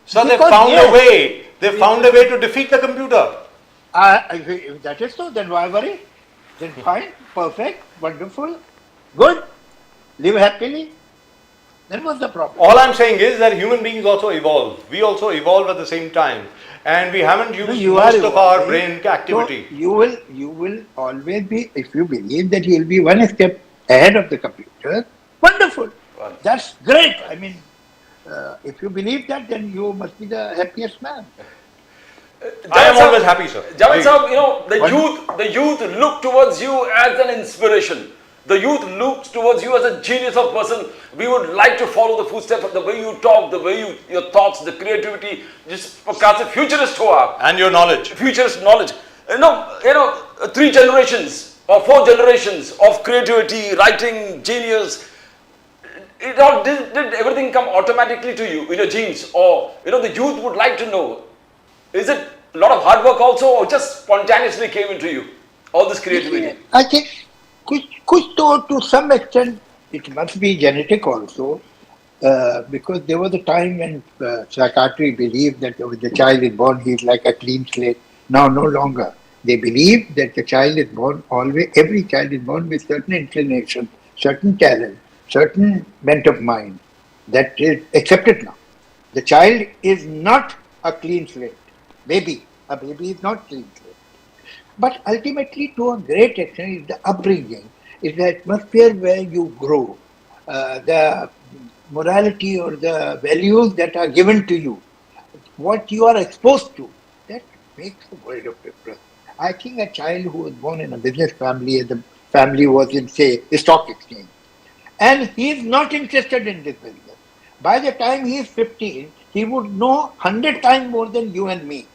so they found a way to defeat the computer. If that is so, then why worry? Then fine, perfect, wonderful, good, live happily. That was the problem. All I'm saying is that human beings also evolve. We also evolve at the same time, and we haven't used most of our brain activity. So you will always be, if you believe that you will be one step ahead of the computer, wonderful. That's great. I mean, if you believe that, then you must be the happiest man. I am always happy, sir. Javed Sahab, you know, the youth look towards you as an inspiration. The youth looks towards you as a genius of person. We would like to follow the footsteps of the way you talk, the way your thoughts, the creativity. Just because a futurist ho aap. And your knowledge. Futurist knowledge. You know, 3 generations or 4 generations of creativity, writing, genius. It all did everything come automatically to you in your genes, or the youth would like to know. Is it a lot of hard work also, or just spontaneously came into you, all this creativity? I think, to some extent, it must be genetic also, because there was a time when psychiatry believed that when the child is born, he is like a clean slate. Now, no longer. They believe that the child is born always, every child is born with certain inclination, certain talent, certain bent of mind. That is accepted now. The child is not a clean slate. A baby is not clean slate. But ultimately, to a great extent, is the upbringing, is the atmosphere where you grow, the morality or the values that are given to you, what you are exposed to, that makes a world of difference. I think a child who was born in a business family, and the family was in, say, a stock exchange, and he is not interested in this business. By the time he is 15, he would know 100 times more than you and me.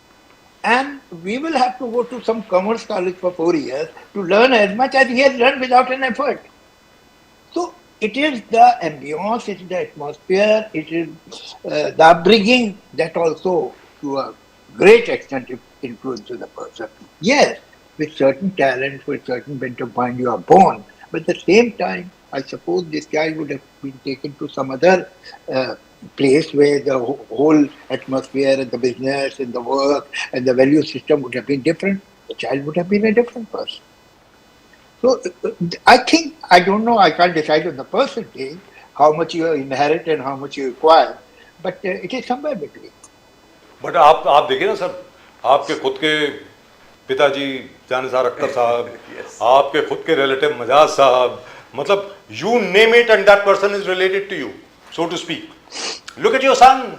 And we will have to go to some commerce college for 4 years to learn as much as he has learned without an effort. So it is the ambience, it is the atmosphere, it is the upbringing that also to a great extent influences the person. Yes, with certain talent, with certain bent of mind you are born, but at the same time, I suppose this guy would have been taken to some other place where the whole atmosphere and the business and the work and the value system would have been different. The child would have been a different person. So I think, I don't know, I can't decide on the percentage, how much you inherit and how much you acquire, but it is somewhere between. But आप देखिए ना sir, आपके खुद के पिताजी जानिसार अख्तर साहब, आपके खुद के रिलेटिव मजाज साहब, मतलब you name it and that person is related to you, so to speak. Look at your son,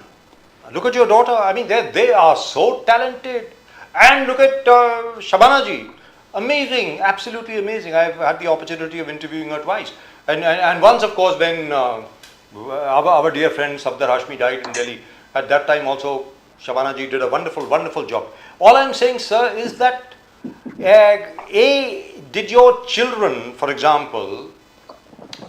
look at your daughter. I mean, they are so talented. And look at Shabana ji, amazing, absolutely amazing. I've had the opportunity of interviewing her twice, and once, of course, when our dear friend Safdar Hashmi died in Delhi. At that time, also Shabana ji did a wonderful, wonderful job. All I'm saying, sir, is that did your children, for example,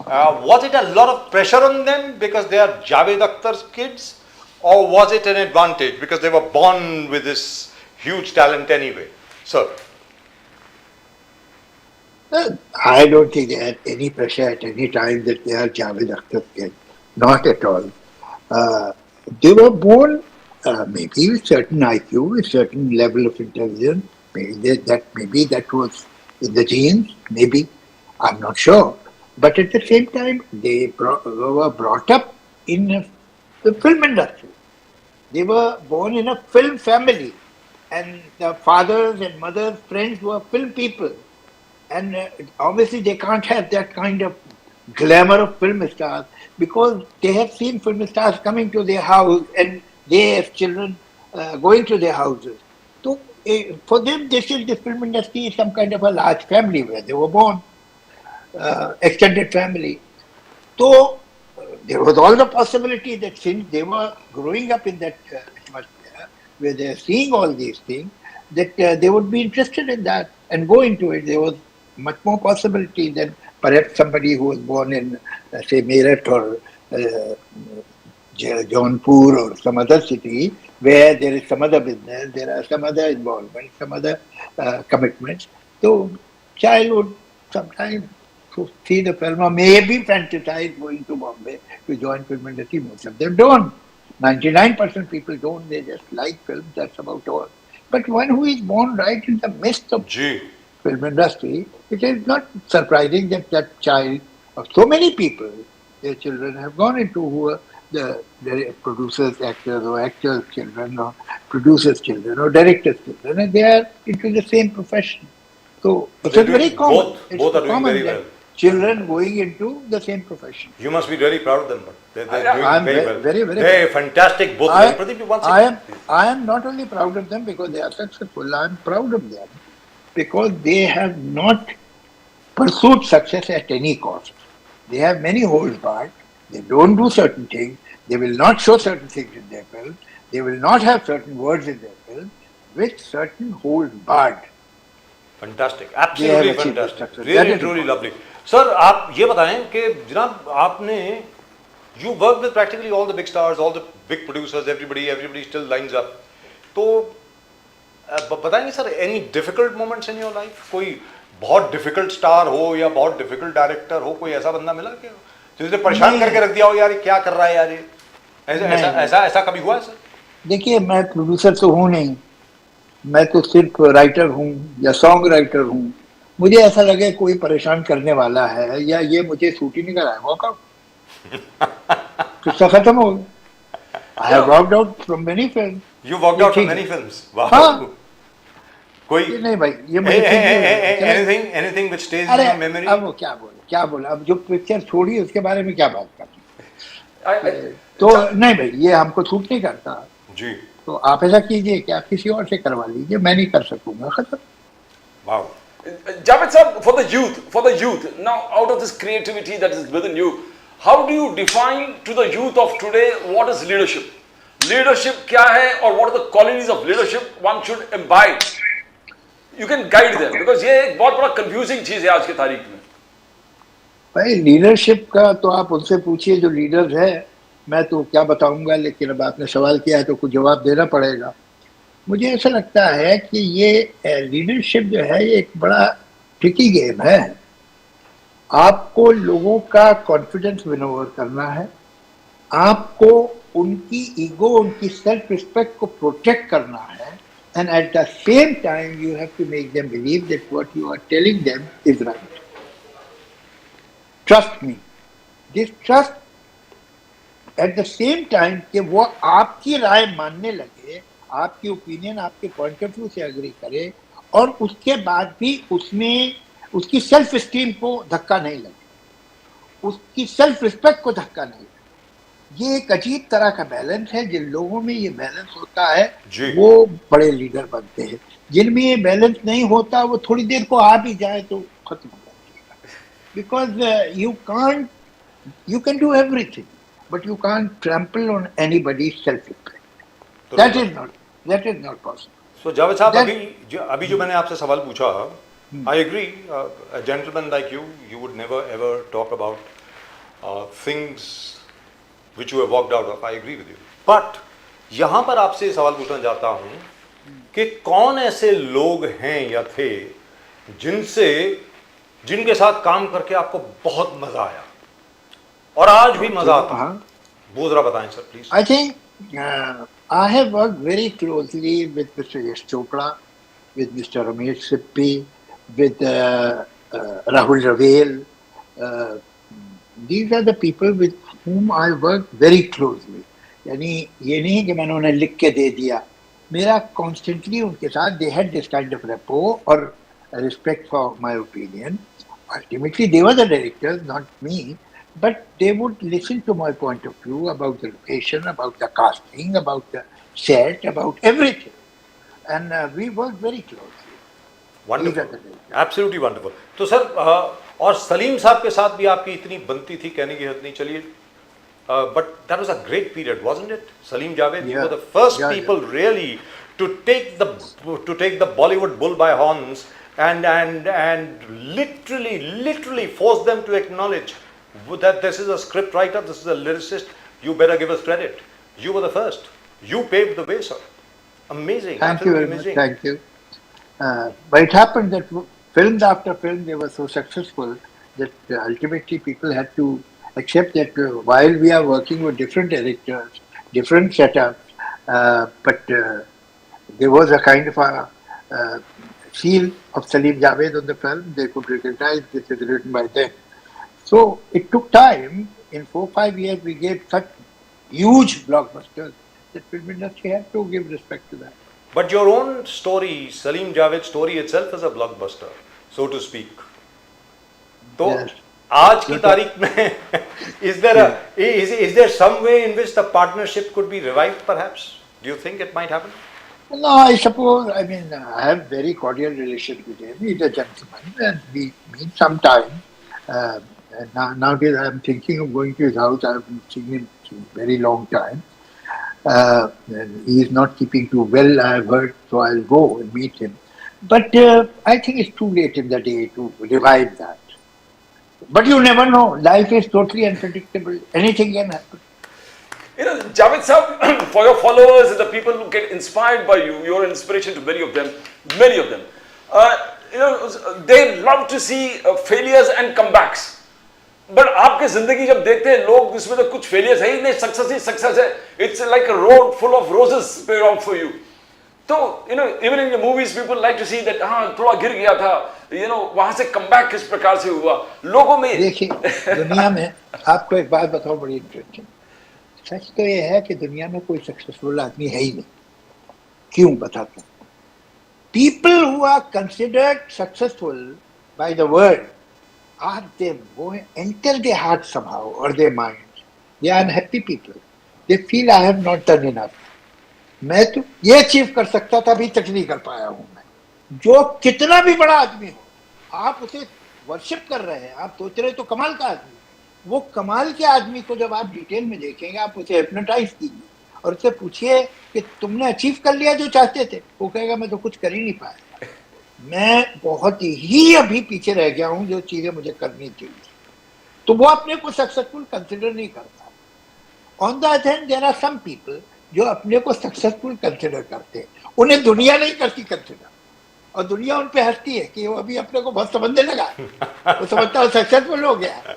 was it a lot of pressure on them because they are Javed Akhtar's kids, or was it an advantage because they were born with this huge talent anyway? Sir. I don't think they had any pressure at any time that they are Javed Akhtar's kids. Not at all. They were born maybe with certain IQ, with certain level of intelligence. Maybe that was in the genes. Maybe I'm not sure. But at the same time, they were brought up in the film industry. They were born in a film family, and the fathers and mothers' friends were film people. And obviously, they can't have that kind of glamour of film stars because they have seen film stars coming to their house and they have children going to their houses. So, for them, the film industry is some kind of a large family where they were born, extended family. So, there was all the possibility that since they were growing up in that atmosphere where they are seeing all these things, that they would be interested in that and go into it. There was much more possibility than perhaps somebody who was born in, say, Meerut or Jaunpur or some other city where there is some other business, there are some other involvement, some other commitments. So, child would sometimes to see the film or maybe fantasize going to Bombay to join film industry. Most of them don't. 99% people don't. They just like films. That's about all. But one who is born right in the midst of film industry, it is not surprising that that child of so many people, their children have gone into who are the producers, actors, or actors' children, or producers' children, or directors' children, and they are into the same profession. So it's very common. Both are doing very well. Children going into the same profession. You must be really proud of them. They're doing very well. Very they're fantastic. Both of them. I am not only proud of them because they are successful. I am proud of them because they have not pursued success at any cost. They have many holes barred. They don't do certain things. They will not show certain things in their film. They will not have certain words in their film with certain holes barred. Fantastic, absolutely fantastic. Really, truly lovely. Sir आप ये बताएं कि जनाब आपने you work with practically all the big stars, all the big producers, everybody still lines up. तो बताएंगे sir any difficult moments in your life? कोई बहुत difficult star हो या बहुत difficult director हो, कोई ऐसा बंदा मिला क्या जिसे परेशान करके रख दिया हो यार क्या कर रहा है यार ये ऐसा कभी हुआ है सर? देखिए मैं प्रोड्यूसर तो हूँ नहीं, मैं तो सिर्फ राइटर हूँ या सॉन्ग राइटर हूँ. मुझे ऐसा लगे कोई परेशान करने वाला है या ये मुझे शूट ही नहीं कराया वॉकआउट किस्सा खत्म हो गया. I have walked out from many films. You walked out from many films. Wow. हाँ. कोई नहीं भाई ये मुझे anything which stays in your memory. अब वो क्या बोला अब जो पिक्चर छोड़ी उसके बारे में क्या बात करनी. तो नहीं भाई ये हमको शूट नहीं करता जी. तो आप ऐसा कीजिए कि आप किसी और से करवा लीजिए, मैं नहीं कर सकूंगा. खत्म. Wow. Javed sir, for the youth, now out of this creativity that is within you, how do you define to the youth of today what is leadership? Leadership क्या है और what are the qualities of leadership one should imbibe? You can guide them because ये एक बहुत बड़ा confusing चीज है आज की तारीख में. भाई लीडरशिप का तो आप उनसे पूछिए जो लीडर्स है, मैं तो क्या बताऊंगा, लेकिन अब आपने सवाल किया है तो कुछ जवाब देना पड़ेगा. मुझे ऐसा लगता है कि ये लीडरशिप जो है ये एक बड़ा ट्रिकी गेम है. आपको लोगों का कॉन्फिडेंस विन ओवर करना है, आपको उनकी ईगो, उनकी सेल्फ रिस्पेक्ट को प्रोटेक्ट करना है, and at the same time you have to make them believe that what you are telling them is right. Trust me, this trust at the same time कि वो आपकी राय मानने लगे, आपकी ओपिनियन, आपके पॉइंट ऑफ व्यू से agree करे, और उसके बाद भी उसमें उसकी सेल्फ स्टीम को धक्का नहीं लगे, उसकी सेल्फ रिस्पेक्ट को धक्का नहीं लगे. ये एक अजीब तरह का बैलेंस है. जिन लोगों में ये बैलेंस होता है वो बड़े लीडर बनते हैं. जिनमें ये बैलेंस नहीं होता वो थोड़ी देर को आ भी जाए तो खत्म हो जाएगा. Because you can do everything but you can't trample on anybody's self respect. That is not possible. So Javed साहब That- अभी जो मैंने आपसे सवाल पूछा, I agree, a gentleman like you would never ever talk about things which you have walked out of. I agree with you. But यहाँ पर आपसे सवाल पूछना चाहता हूँ कि कौन ऐसे लोग हैं या थे जिनके साथ काम करके आपको बहुत मजा आया और आज भी मजा आता है, वो जरा बताएं sir please. I think I have worked very closely with Mr. Yash Chopra, with Mr. Ramesh Sippy, with Rahul Ravel. These are the people with whom I work very closely. यानी ये नहीं कि मैंने उन्हें लिख के दे दिया, मेरा constantly उनके साथ they had this kind of rapport or respect for my opinion. Ultimately, they were the directors, not me, but they would listen to my point of view about the location, about the casting, about the set, about everything. And we worked very closely. Wonderful, These are the directors. Absolutely wonderful. तो sir और सलीम साहब के साथ भी आपकी इतनी बनती थी, कहने की हद नहीं. चलिए, but that was a great period, wasn't it? Salim Javed, you Yeah. were the first Yeah, people really to take the Bollywood bull by horns and literally force them to acknowledge that this is a script writer, this is a lyricist. You better give us credit. You were the first. You paved the way, sir. Amazing. Thank you absolutely very much. amazing. Thank you. But it happened that films after film, they were so successful that ultimately people had to accept that while we are working with different directors, different setups, but there was a kind of a seal of Salim Javed on the film. They could recognize this is written by them. So it took time. In 4-5 years, we gave such huge blockbusters that film industry had to give respect to that. But your own story, Salim Javed's story itself is a blockbuster, so to speak. तो Yes. आज की तारीख में is there some way in which the partnership could be revived perhaps? Do you think it might happen? No, I suppose, I mean, I have very cordial relations with him. He's a gentleman and we meet sometime. Nowadays I'm thinking of going to his house. I haven't seen him in a very long time. And he is not keeping too well, I have heard, so I'll go and meet him. But I think it's too late in the day to revive that. But you never know. Life is totally unpredictable. Anything can happen. You know, Javed Sahab, for your followers and the people who get inspired by you, you're an inspiration to many of them. You know, they love to see failures and comebacks. But आपके जिंदगी जब देखते हैं लोग, इसमें तो कुछ failures है ही नहीं, success ही success है. It's like a road full of roses spread out for you. तो you know, even in the movies, people like to see that हाँ थोड़ा गिर गया था, you know, वहाँ से comeback किस प्रकार से हुआ. लोगों में देखिए, दुनिया में आपको एक बात बताओ बड़ी इंटरेस्टिंग. सच तो ये है कि दुनिया में कोई सक्सेसफुल आदमी है ही नहीं. क्यों बताता हूं. People who are considered successful by the world, are they going enter their heart somehow or their minds? They are unhappy people. They feel I have not done enough. मैं तो ये अचीव कर सकता था, अभी तक नहीं कर पाया हूं मैं. जो कितना भी बड़ा आदमी हो, आप उसे वर्शिप कर रहे हैं, आप सोच रहे तो कमाल का आदमी. वो कमाल के आदमी को जब आप डिटेल में देखेंगे, आप उसे हिप्नोटाइज कीजिए और उससे पूछिए कि तुमने अचीव कर लिया जो चाहते थे. वो कहेगा मैं तो कुछ कर ही नहीं पाया, मैं बहुत ही अभी पीछे रह गया हूं जो चीजें मुझे करनी चाहिए. तो वो अपने को सक्सेसफुल कंसिडर नहीं करता. On the other hand there are some people जो अपने को सक्सेसफुल कंसिडर करते हैं. उन्हें दुनिया नहीं करती कंसिडर, और दुनिया उन पे हंसती है कि वो अभी अपने को बहुत समझने लगा, वो समझता है सक्सेसफुल हो गया.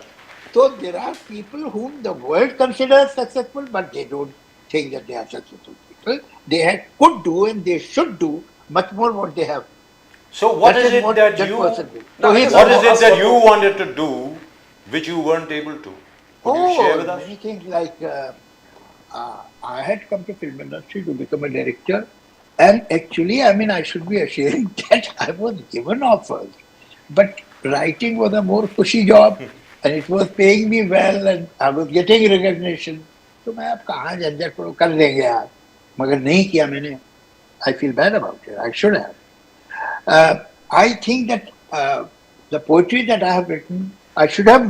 So there are people whom the world considers successful, but they don't think that they are successful people. They could do and they should do much more what they have. So what That is it what that that you person did. No, So he's what is it that you wanted to do which you weren't able to? Could you share with us? many things like I had come to film industry to become a director, and actually, I mean, I should be ashamed that I was given offers, but writing was a more cushy job, and it was paying me well, and I was getting recognition. तो मैं अब कहाँ झंझट करो, कर लेंगे यार, मगर नहीं किया मैंने. I feel bad about it. I should have. I think that the poetry that I have written, I should have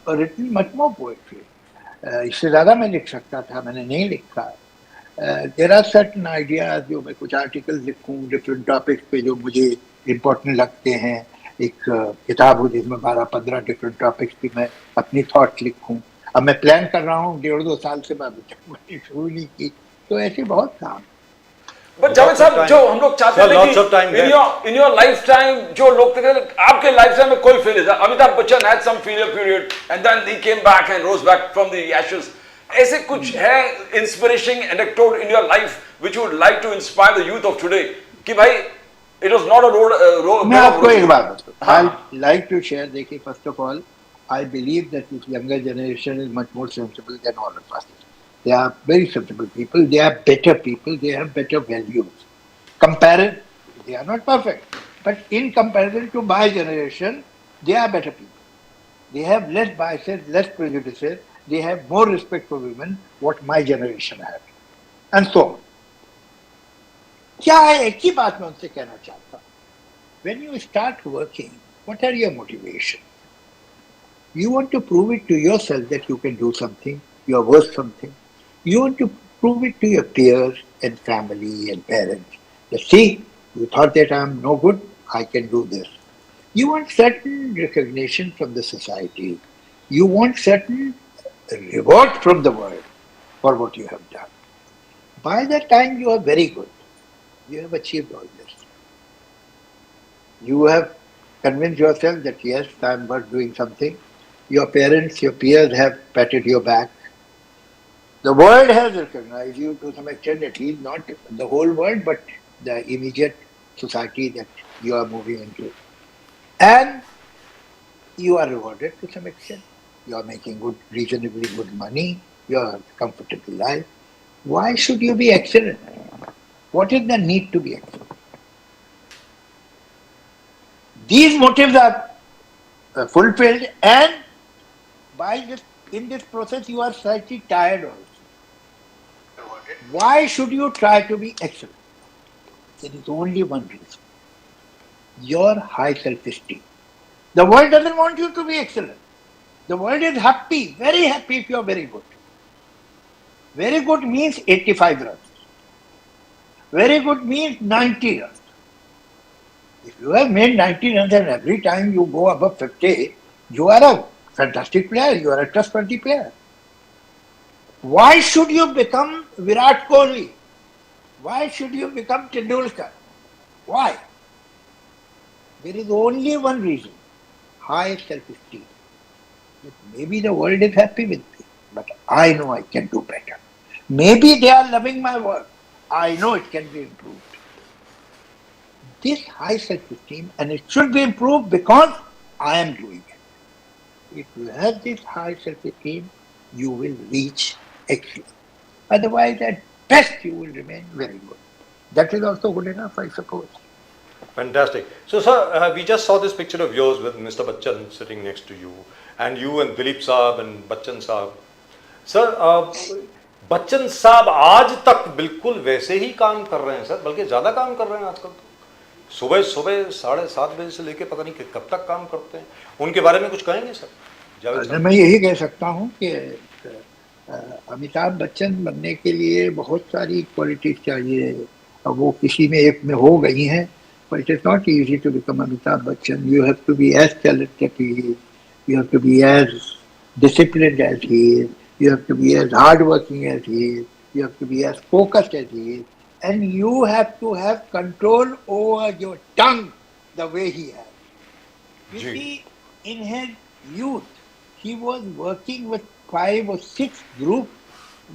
written much more poetry. इससे ज़्यादा मैं लिख सकता था, मैंने नहीं लिखा. देर आर सर्टन आइडियाज जो मैं कुछ आर्टिकल लिखूं डिफरेंट टॉपिक्स पे जो मुझे इम्पोर्टेंट लगते हैं। एक किताब हो जिसमें 12-15 डिफरेंट टॉपिक्स पे मैं अपनी थॉट लिखूं। अब मैं प्लान कर रहा हूँ 1.5-2 साल से मैं अभी तक मैंने शुरू नहीं की। तो ऐसे बहुत काम। बट जावेद Lots of साहब time. जो हम लोग चाहते Sir, थे lots of time कि left. In your life time जो लोग थे आपके लाइफ टाइम में कोई फेलियर था। Amitabh Bachchan had some failure period and then he came back and rose back from the ashes. ऐसे कुछ है inspiration anecdote in your life which would like to inspire the youth of today कि भाई it was not a road मैं आपको एक बात बताऊं। हाँ। I like to share. देखिए, first of all I believe that this younger generation is much more sensible than all of us. They are very sensible people. They are better people. They have better values. Compared, they are not perfect, but in comparison to my generation, they are better people. They have less biases, less prejudices. They have more respect for women, what my generation had, and so on. क्या है एक ही बात मैं उनसे कहना चाहता हूँ। When you start working, what are your motivations? You want to prove it to yourself that you can do something, you are worth something. You want to prove it to your peers and family and parents. That see, you thought that I am no good, I can do this. You want certain recognition from the society. You want certain reward from the world for what you have done. By the time you are very good, you have achieved all this. You have convinced yourself that yes, I am worth doing something. Your parents, your peers have patted your back. The world has recognized you to some extent, at least not the whole world, but the immediate society that you are moving into. And you are rewarded to some extent. You are making good, reasonably good money. You are comfortable life. Why should you be excellent? What is the need to be excellent? These motives are fulfilled, and by this, in this process, you are slightly tired also. Why should you try to be excellent? There is only one reason: your high self-esteem. The world doesn't want you to be excellent. The world is happy, very happy if you are very good. Very good means 85 runs. Very good means 90 runs. If you have made 90 runs and every time you go above 50, you are a fantastic player, you are a trustworthy player. Why should you become Virat Kohli? Why should you become Tendulkar? Why? There is only one reason: high self-esteem. Maybe the world is happy with me, but I know I can do better. Maybe they are loving my work. I know it can be improved. This high self-esteem, and it should be improved because I am doing it. If you have this high self-esteem, you will reach excellence. Otherwise, at best, you will remain very good. That is also good enough, I suppose. Fantastic. So, sir, we just saw this picture of yours with Mr. Bachchan sitting next to you, and you and Dilip Saab and Bachchan Saab. Sir, Bachchan साहब आज तक बिल्कुल वैसे ही काम कर रहे हैं sir, बल्कि ज़्यादा काम कर रहे हैं आजकल। तो सुबह 7:30 बजे से लेके पता नहीं कि कब तक काम करते हैं। उनके बारे में कुछ कहेंगे सर जावेद साहब? मैं यही कह सकता हूँ कि अमिताभ बच्चन बनने के लिए बहुत सारी क्वालिटीज चाहिए। अब वो किसी में एक में हो गई हैं, but it is not easy to become Amitabh Bachchan. You have to be as talented as he is. You have to be as disciplined as he is. You have to be as hardworking as he is. You have to be as focused as he is. And you have to have control over your tongue the way he has. You see, in his youth, he was working with 5 or 6 groups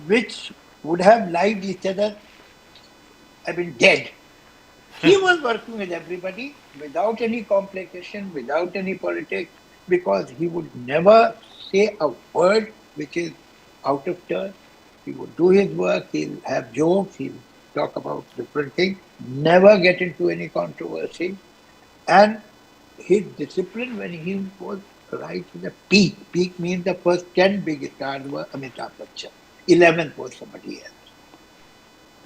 which would have liked each other, dead. He was working with everybody without any complication, without any politics, because he would never say a word which is out of turn. He would do his work, he'll have jokes, he'll talk about different things, never get into any controversy. And his discipline when he was right in the peak. Peak means the first 10 big stars were Amitabh Bachchan. 11th was somebody else.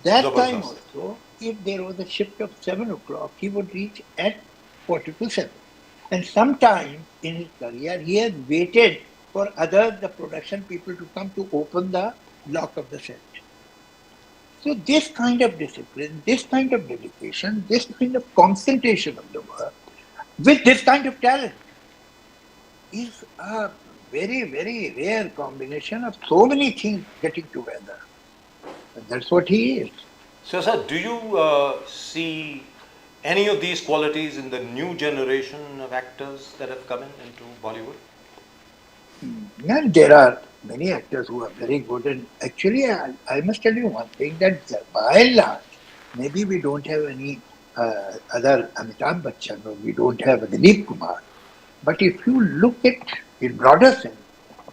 That time also, if there was a shift of 7 o'clock, he would reach at 7:45. And sometimes in his career, he has waited for others, the production people, to come to open the lock of the set. So this kind of discipline, this kind of dedication, this kind of concentration of the work, with this kind of talent, is a very, very rare combination of so many things getting together. And that's what he is. So, sir, do you see any of these qualities in the new generation of actors that have come into Bollywood? And there are many actors who are very good. And actually, I must tell you one thing, that by and large, maybe we don't have any other Amitabh Bachchan, or we don't have Dilip Kumar. But if you look at in broader sense,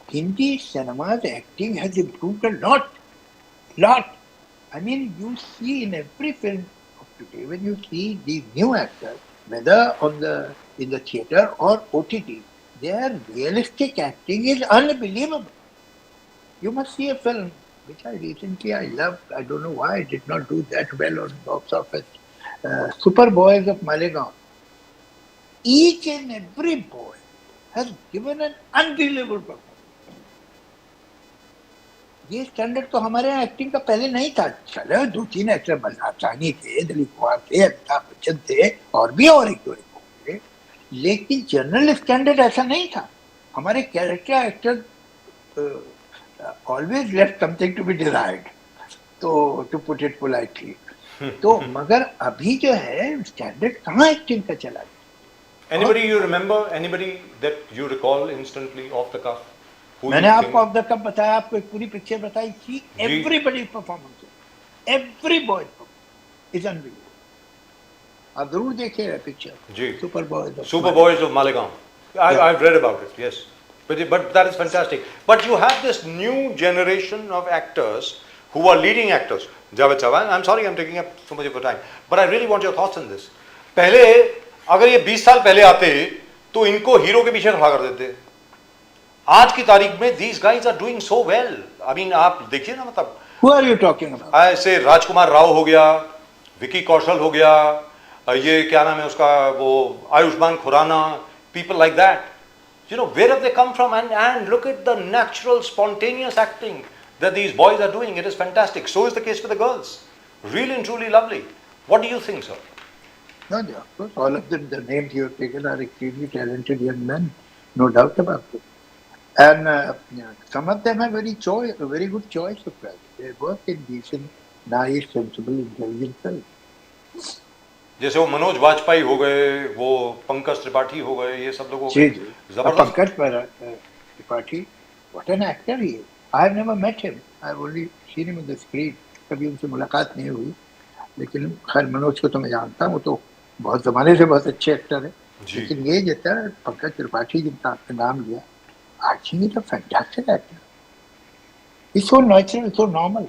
Hindi cinema's acting has improved a lot. Lot. I mean, you see in every film of today, when you see these new actors, whether in the theatre or OTT, their realistic acting is unbelievable. You must see a film which I loved. I don't know why it did not do that well on box office. Super Boys of Malegaon. Each and every boy has given an unbelievable performance. ये standard तो हमारे यहाँ acting का पहले नहीं था. चलो 2-3 actor Balraj Sahni थे, दिलीप कुमार थे, अमिताभ बच्चन थे, और भी और एक दो थे, लेकिन जनरल स्टैंडर्ड ऐसा नहीं था. हमारे character actor always left something to be desired, तो टू पुट इट पोलाइटली. तो मगर अभी जो है स्टैंडर्ड कहाँ एक्टिंग का चला गया. Anybody you remember? Anybody that you recall instantly off the cuff? मैंने आपको ऑफ द कप बताया, आपको एक पूरी पिक्चर बताई थी. Everybody performance, every boy is unbelievable. आप जरूर देखिए पिक्चर जी. Super boys of Malegaon. I've read about it. Yes, but that is fantastic. But you have this new generation of actors who are leading actors. Javed Chavan, I'm sorry I'm taking up so much of your time, but I really want your thoughts on this. पहले अगर ये 20 साल पहले आते तो इनको hero के पीछे खड़ा कर देते. आज की तारीख में these guys are doing so well. I mean, आप देखिए ना, मतलब Who are you talking about? ऐसे राजकुमार राव हो गया, विकी कौशल हो गया, ये क्या नाम है उसका, वो Ayushman Khurana, people like that. You know, where have they come from? And look at the natural, spontaneous acting that these boys are doing. It is fantastic. So is the case with the girls. Really and truly lovely. What do you think, sir? No, of course, all of them, the names you have taken are extremely talented young men, no doubt about it. And some of them have very good choice of films. They work in decent, nice, sensible, intelligent films. जैसे वो मनोज वाजपेयी हो गए, वो पंकज त्रिपाठी हो गए, ये सब लोगों जी. जबरदस्त. Pankaj Tripathi, what an actor he is. I have never met him. I have only seen him on the screen. कभी उनसे मुलाकात नहीं हुई, लेकिन खैर मनोज को तो मैं जानता हूँ, तो बहुत जमाने से बहुत अच्छे एक्टर है. लेकिन ये जैसा पंकज त्रिपाठी जिनका आपने नाम लिया, I think he's a fantastic actor. He's so natural, so normal.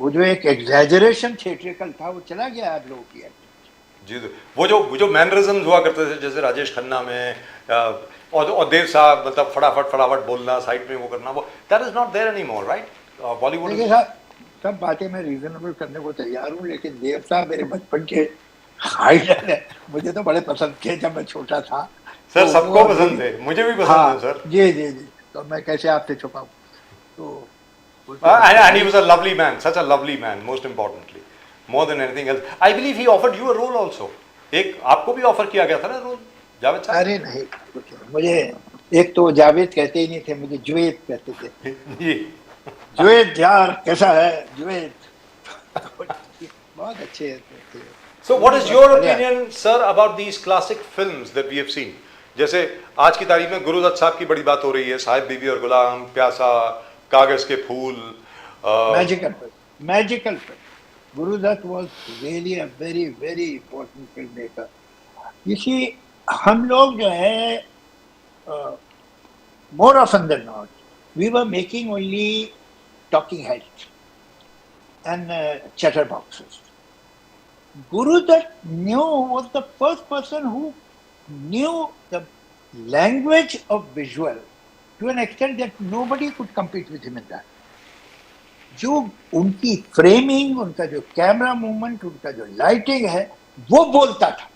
वो जो एक exaggeration theatrical था, वो चला गया आप लोगों की एक्टिंग. जी, वो जो मैनरिज्म्स हुआ करते थे, जैसे राजेश खन्ना में और देव साहब, मतलब फटाफट बोलना, साइड में वो करना, वो that is not there anymore, right? Bollywood. सब बातें मैं रीजनेबल करने को तैयार हूँ, लेकिन देव साहब मेरे बचपन के आइडल है. मुझे तो बड़े पसंद थे जब मैं छोटा था. सर सबको पसंद थे, मुझे भी पसंद है सर. जी. तो मैं कैसे आपसे छुपाऊं. तो and he was a lovely man, such a lovely man, most importantly, more than anything else. I believe he offered you a role also. एक आपको भी ऑफर किया गया था ना रोल, जावेद साहब? अरे नहीं, मुझे एक तो जावेद कहते ही नहीं थे, मुझे जुवेद कहते थे. जी. जुवेद यार कैसा है जुवेद. बहुत अच्छे थे. So what is your opinion, sir, about these classic films that we have seen? जैसे आज की तारीख में गुरुदत्त साहब की बड़ी बात हो रही है, साहिब बीबी और गुलाम, प्यासा, कागज के फूल. Magical film. Gurudutt was really a very, very important filmmaker. You see, हम लोग जो है, more often than not, we were making only talking heads and chatterboxes. Gurudutt was the first person who knew the language of visual to an extent that nobody could compete with him in that. जो उनकी framing, उनका जो camera movement, उनका जो lighting है, वो बोलता था.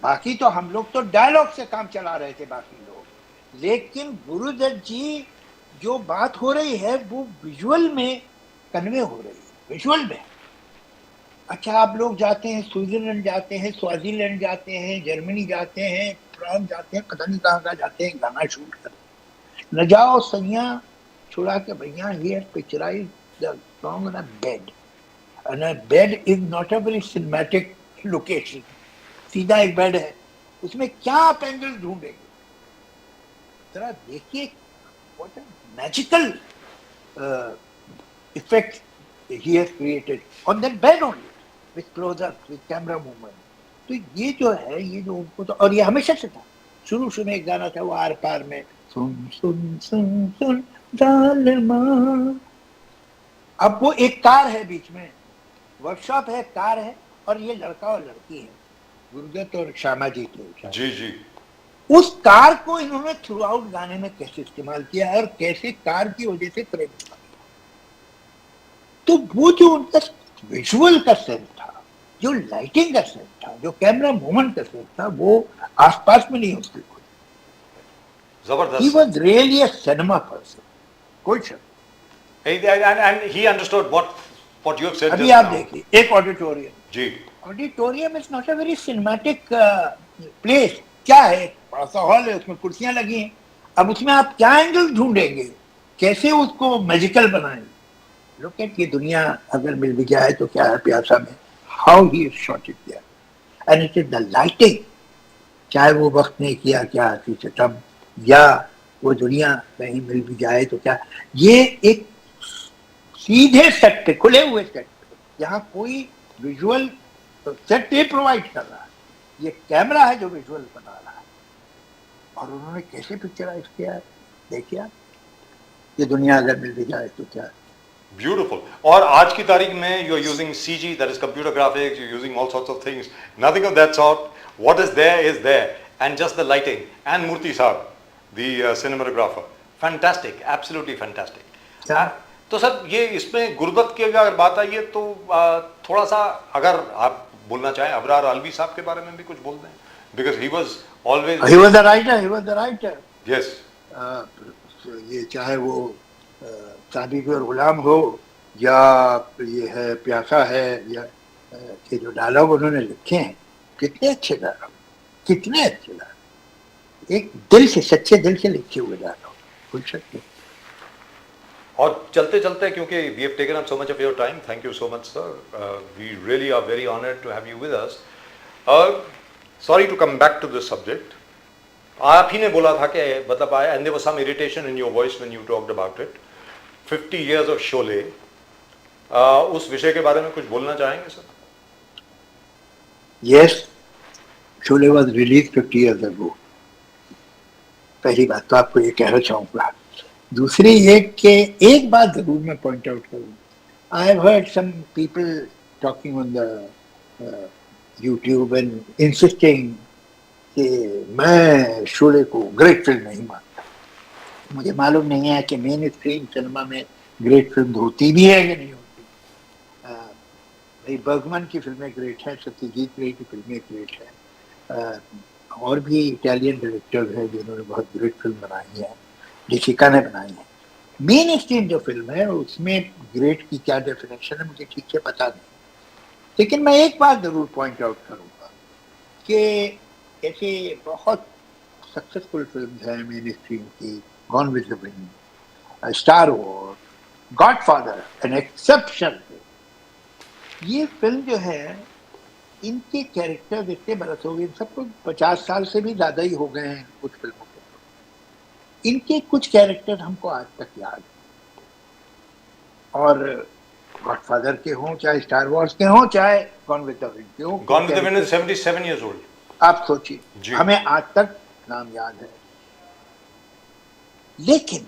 बाकी तो हम लोग तो डायलॉग से काम चला रहे थे बाकी लोग. लेकिन गुरुदत्त जी जो बात हो रही है वो विजुअल में कन्वे हो रही है, विजुअल में. अच्छा, आप लोग जाते हैं स्विट्जरलैंड, जाते हैं स्वाजीलैंड, जाते हैं जर्मनी, जाते हैं फ्रांस, जाते हैं पता नहीं कहाँ कहाँ जाते हैं गाना शूट कर, न जाओ सैया छुड़ा के भैया, here picturise the song on a bed, and a bed is not a very cinematic location, सीधा एक बेड है, उसमें क्या आप एंगल ढूंढेंगे? जरा देखिए, what a magical effect he has created on that bed only, with close-ups, with camera movement. तो ये जो है, ये जो उनको तो, और ये हमेशा से था, शुरू में एक गाना था वो आर पार में, सुन सुन सुन सुन जालिमा, अब वो एक कार है बीच में, वर्कशॉप है, कार है, और ये लड़का और लड़की है, गुरुदत्त और श्यामा जी थे। जी जी। उस कार को इन्होंने थ्रू आउट गाने में कैसे इस्तेमाल किया है, और कैसे कार की वजह से प्रेम हुआ। तो वो जो उनका विजुअल का सेंस था, जो लाइटिंग का सेंस था, जो कैमरा मूवमेंट का सेंस था, वो आसपास में नहीं उसके कोई। जबरदस्त। He was really a cinema person, कोई शक। And he understood what you have said अभी just आप now. देखिए एक ऑडिटोरियम, जी। Auditorium is not a very cinematic place. क्या है, बड़ा सा हॉल है, उसमें कुर्सियां लगी हैं, अब उसमें आप क्या एंगल ढूंढेंगे, कैसे उसको मैजिकल बनाएंगे? लुक एट, ये दुनिया अगर मिल भी जाए तो क्या है प्यासा में, how he shot it there, and it is the lighting, चाहे वो वक्त ने किया क्या आती सितम, या वो दुनिया कहीं मिल भी जाए तो क्या, ये एक सीधे सेट पे, खुले हुए सेट पे, यहाँ कोई विजुअल सेट नहीं प्रोवाइड कर रहा है, ये कैमरा है जो विजुअल बना रहा है, और उन्होंने कैसे पिक्चराइज किया है, देखिए आप, ये दुनिया अगर मिल भी जाए तो क्या। ब्यूटिफुल। और आज की तारीख में you are using CG, that is computer graphics, you are using all sorts of things, nothing of that sort, what is there, and just the lighting, and Murthy साहब the cinematographer, fantastic, absolutely fantastic. तो sir ये इसमें गुरबत की अगर बात आई है तो थोड़ा सा अगर आप बोलना चाहें अबरार आलवी साहब के बारे में भी कुछ बोल दें, because he was the writer, yes. ये चाहे वो साबिक और गुलाम हो, या ये है प्यासा है, या ये जो डायलॉग उन्होंने लिखे हैं, कितने अच्छे डायलॉग, कितने अच्छे डायलॉग, एक दिल से, सच्चे दिल से लिखे हुए डायलॉग, बोल सकते। और चलते चलते, क्योंकि we have taken up so much of your time, thank you so much sir, we really are very honoured to have you with us. Sorry to come back to this subject, आप ही ने बोला था कि मतलब and there was some irritation in your voice when you talked about it, 50 years of Sholay, उस विषय के बारे में कुछ बोलना चाहेंगे sir? Yes, Sholay was release 50 years ago, पहली बात तो आपको ये कहना चाहूंगा। दूसरी ये कि एक बात जरूर मैं पॉइंट आउट करूँ, I have heard some people talking on the YouTube and insisting कि मैं शोले को ग्रेट फिल्म नहीं मानता। मुझे मालूम नहीं है कि मेन स्ट्रीम सिनेमा में ग्रेट फिल्म होती भी है कि नहीं होती। भाई बर्गमैन की फिल्में ग्रेट हैं, सत्यजीत रे की फिल्में ग्रेट हैं, और भी इटालियन डायरेक्टर्स हैं जिन्होंने बहुत ग्रेट फिल्म बनाई है, लेखिका ने बनाई है। मेन स्ट्रीम जो फिल्म है उसमें ग्रेट की क्या डेफिनेशन है मुझे ठीक से पता नहीं, लेकिन मैं एक बात जरूर पॉइंट आउट करूंगा कि ऐसे बहुत सक्सेसफुल फिल्म है मेन स्ट्रीम की, gone with the wind, star Wars, godfather, an exception. ये फिल्म जो है, इनके कैरेक्टर इतने बरस हो गए, इन सबको 50 साल से भी ज्यादा ही हो गए हैं कुछ फिल्मों के, इनके कुछ कैरेक्टर हमको आज तक याद हैं, और गॉडफादर के हों, चाहे स्टार वॉर्स के हों, चाहे गॉन विद द विंड के हों। Gone with the wind is 77 years old, आप सोचिए, हमें आज तक नाम याद है। लेकिन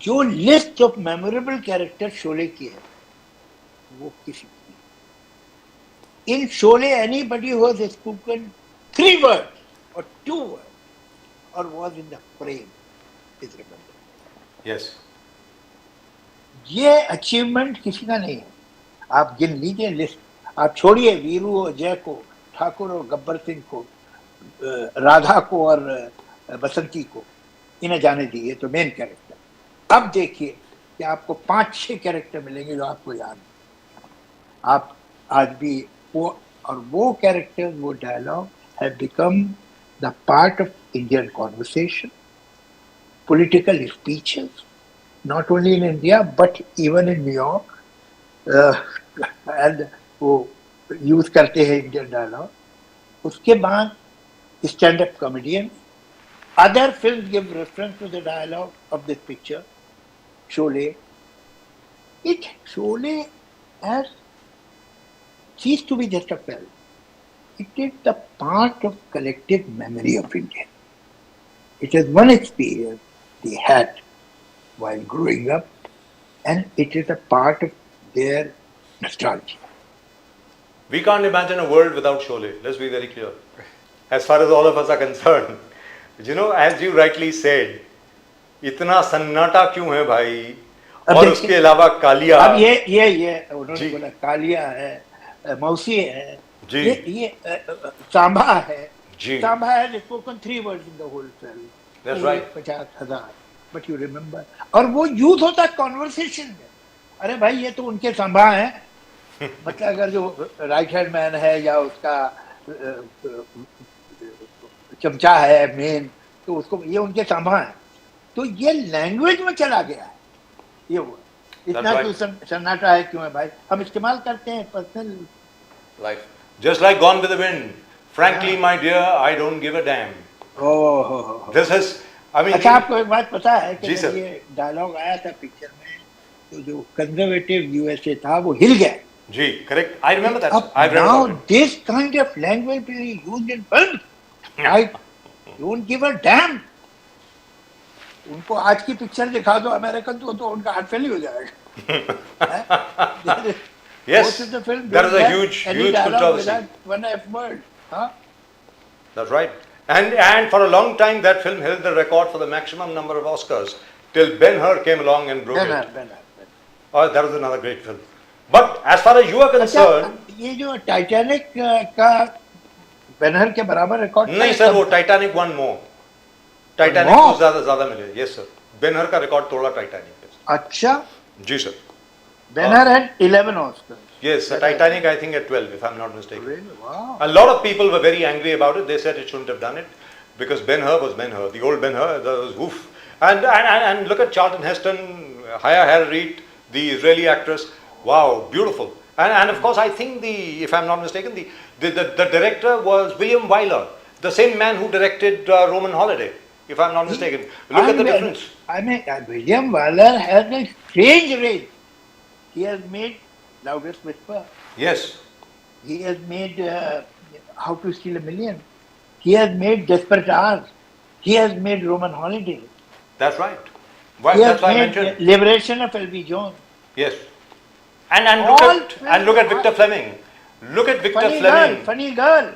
जो list of memorable character Sholay की है वो किसी की नहीं। In Sholay anybody who has spoken 3 words or 2 words or was in the frame is remembered. Yes. ये अचीवमेंट किसी का नहीं है। आप गिन लीजिए लिस्ट, आप छोड़िए वीरू और जय को, ठाकुर और गब्बर सिंह को, राधा को और बसंती को, इन्हें जाने दीजिए तो मेन कैरेक्टर। अब देखिए कि आपको 5-6 कैरेक्टर मिलेंगे जो आपको याद है। आप आज भी वो कैरेक्टर, वो dialogue have become the part of Indian conversation, political speeches, not only in India but even in New York, and वो यूज करते हैं इंडियन डायलॉग। उसके बाद stand up comedian, other films give reference to the dialogue of this picture. Sholay. Sholay has ceased to be just a film. It is the part of collective memory of India. It is one experience they had while growing up, and it is a part of their nostalgia. We can't imagine a world without Sholay. Let's be very clear. As far as all of us are concerned. You know, as you rightly said, इतना सन्नाटा क्यों है भाई? और उसके अलावा कालिया। अब ये उन्होंने बोला कालिया है, मौसी है, जी, ये सांभा है, जी, सांभा है spoken 3 words in the whole film. That's right. 50,000, but you remember. और वो यूज होता है कॉन्वर्सेशन में। अरे भाई ये तो उनके सांभा है, मतलब अगर जो राइट हैंड मैन है या उसका चमचा है मेन, तो उसको ये उनके सांभा है, तो ये लैंग्वेज में चला गया है। ये वो इतना right. तो सन्नाटा है क्यों है भाई? हम इस्तेमाल करते हैं personal life. Just like Gone with the Wind. Frankly, my dear, I don't give a damn. Oh This is, I mean. अच्छा, आपको एक बात पता है कि जी जब सर। ये डायलॉग आया था पिक्चर में, तो जो कंजर्वेटिव यूएसए था वो हिल गया। जी, correct. I remember that. अब I've read now about it. this kind of language being used in films, I don't give a damn. उनको आज की पिक्चर दिखा दो अमेरिकन, तो उनका हार्ट फेल ही हो जाएगा। Yes, Most of the film that is don't a have huge, any huge dialogue controversy. without one F word. Huh? That's right. And for a long time, that film held the record for the maximum number of Oscars till Ben-Hur came along and broke it. Ben-Hur. Oh, that was another great film. But as far as you are concerned, अच्छा, ये जो Titanic का Ben-Hur के बराबर record नहीं sir, वो Titanic one more, Titanic More? को ज्यादा मिले। यस सर, Ben-Hur का रिकॉर्ड तोड़ा टाइटैनिक। अच्छा, जी sir. Ben-Hur had 11 Oscars. Yes, Titanic I think at 12 if I'm not mistaken. Really? Wow. A lot of people were very angry about it. They said it shouldn't have done it because Ben-Hur was Ben-Hur. The old Ben-Hur, that was woof. And look at Charlton Heston, Haya Harreet, the Israeli actress. Wow, beautiful. And of course, I think if I'm not mistaken, the director was William Wyler, the same man who directed Roman Holiday, if I'm not mistaken. Look at the difference. I mean, William Wyler has a strange range. He has made Loudest Whisper. Yes. He has made How to Steal a Million. He has made Desperate Hours. He has made Roman Holiday. That's right. He has That's why I made mentioned. Liberation of L.B. Jones. Yes. And look at Victor Fleming. Look at Victor Fleming. Funny Girl.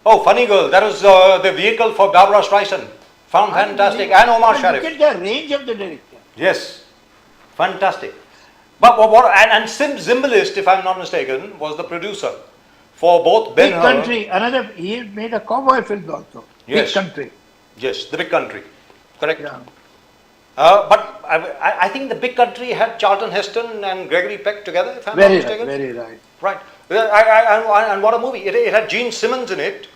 Oh, Funny Girl. That was the vehicle for Barbara Streisand. Found fantastic. And Omar Sharif. Look at the range of the director. Yes. Fantastic. But and Sim Zimbalist, if I'm not mistaken, was the producer for both Big Ben-Hur. Country. He made a cowboy film also. Yes. Big Country. Yes, The Big Country. Correct. Yeah. But I think The Big Country had Charlton Heston and Gregory Peck together, if I'm not mistaken. Very right. Right. And what a movie. It had Gene Simmons in it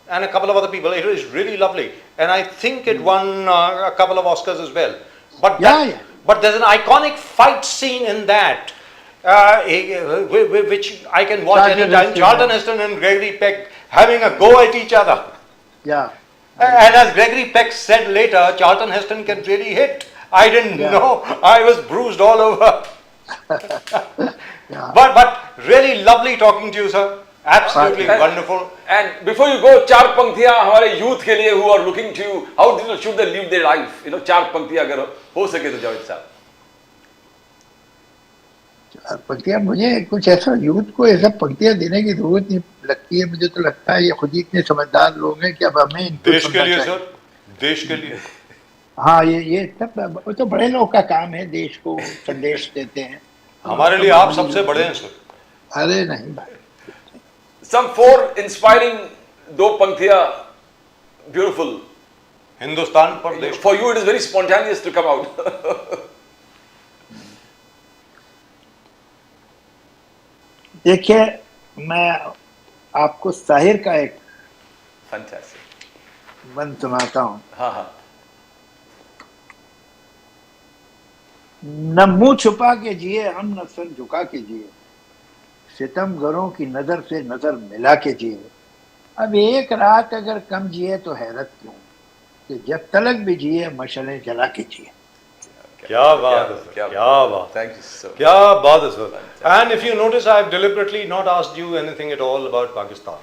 and a couple of other people. It was really lovely. And I think it won a couple of Oscars as well. But But there's an iconic fight scene in that, which I can watch anytime. Charlton Heston and Gregory Peck having a go at each other. Yeah. And as Gregory Peck said later, Charlton Heston can really hit. I didn't know. I was bruised all over. But really lovely talking to you, sir. Absolutely wonderful. And before you go, चार पंक्तियां हमारे youth के लिए who are looking to you, how should they live their life? चार पंक्तियां अगर हो सके तो जावेद साहब। चार पंक्तियां, मुझे कुछ ऐसा यूथ को ऐसा पंक्तियां देने की जरूरत नहीं लगती है। मुझे तो लगता है ये खुद ही इतने समझदार लोग हैं कि अब हमें देश के लिए सर, देश के लिए। हाँ, ये सब तो बड़े लोग का काम है, देश को संदेश देते हैं। हमारे लिए आप सबसे बड़े हैं सर। अरे नहीं भाई। Some 4 inspiring दो पंक्तियां, beautiful. हिंदुस्तान पर देश। For you it is very spontaneous to come out. देखिए, मैं आपको साहिर का एक Fantastic. बंद सुनाता हूँ। हाँ हाँ. न मुंह छुपा के जिए हम, न सर झुका के जिए, सितमगरों की नजर से नजर मिला के जिए। अब एक रात अगर कम जिए तो हैरत क्यों, कि जब तलक भी जिए मशलें जला के जिए। क्या बात है, क्या क्या बात, Thank you so much. क्या बात है sir. And if you notice, I have deliberately not asked you anything at all about Pakistan.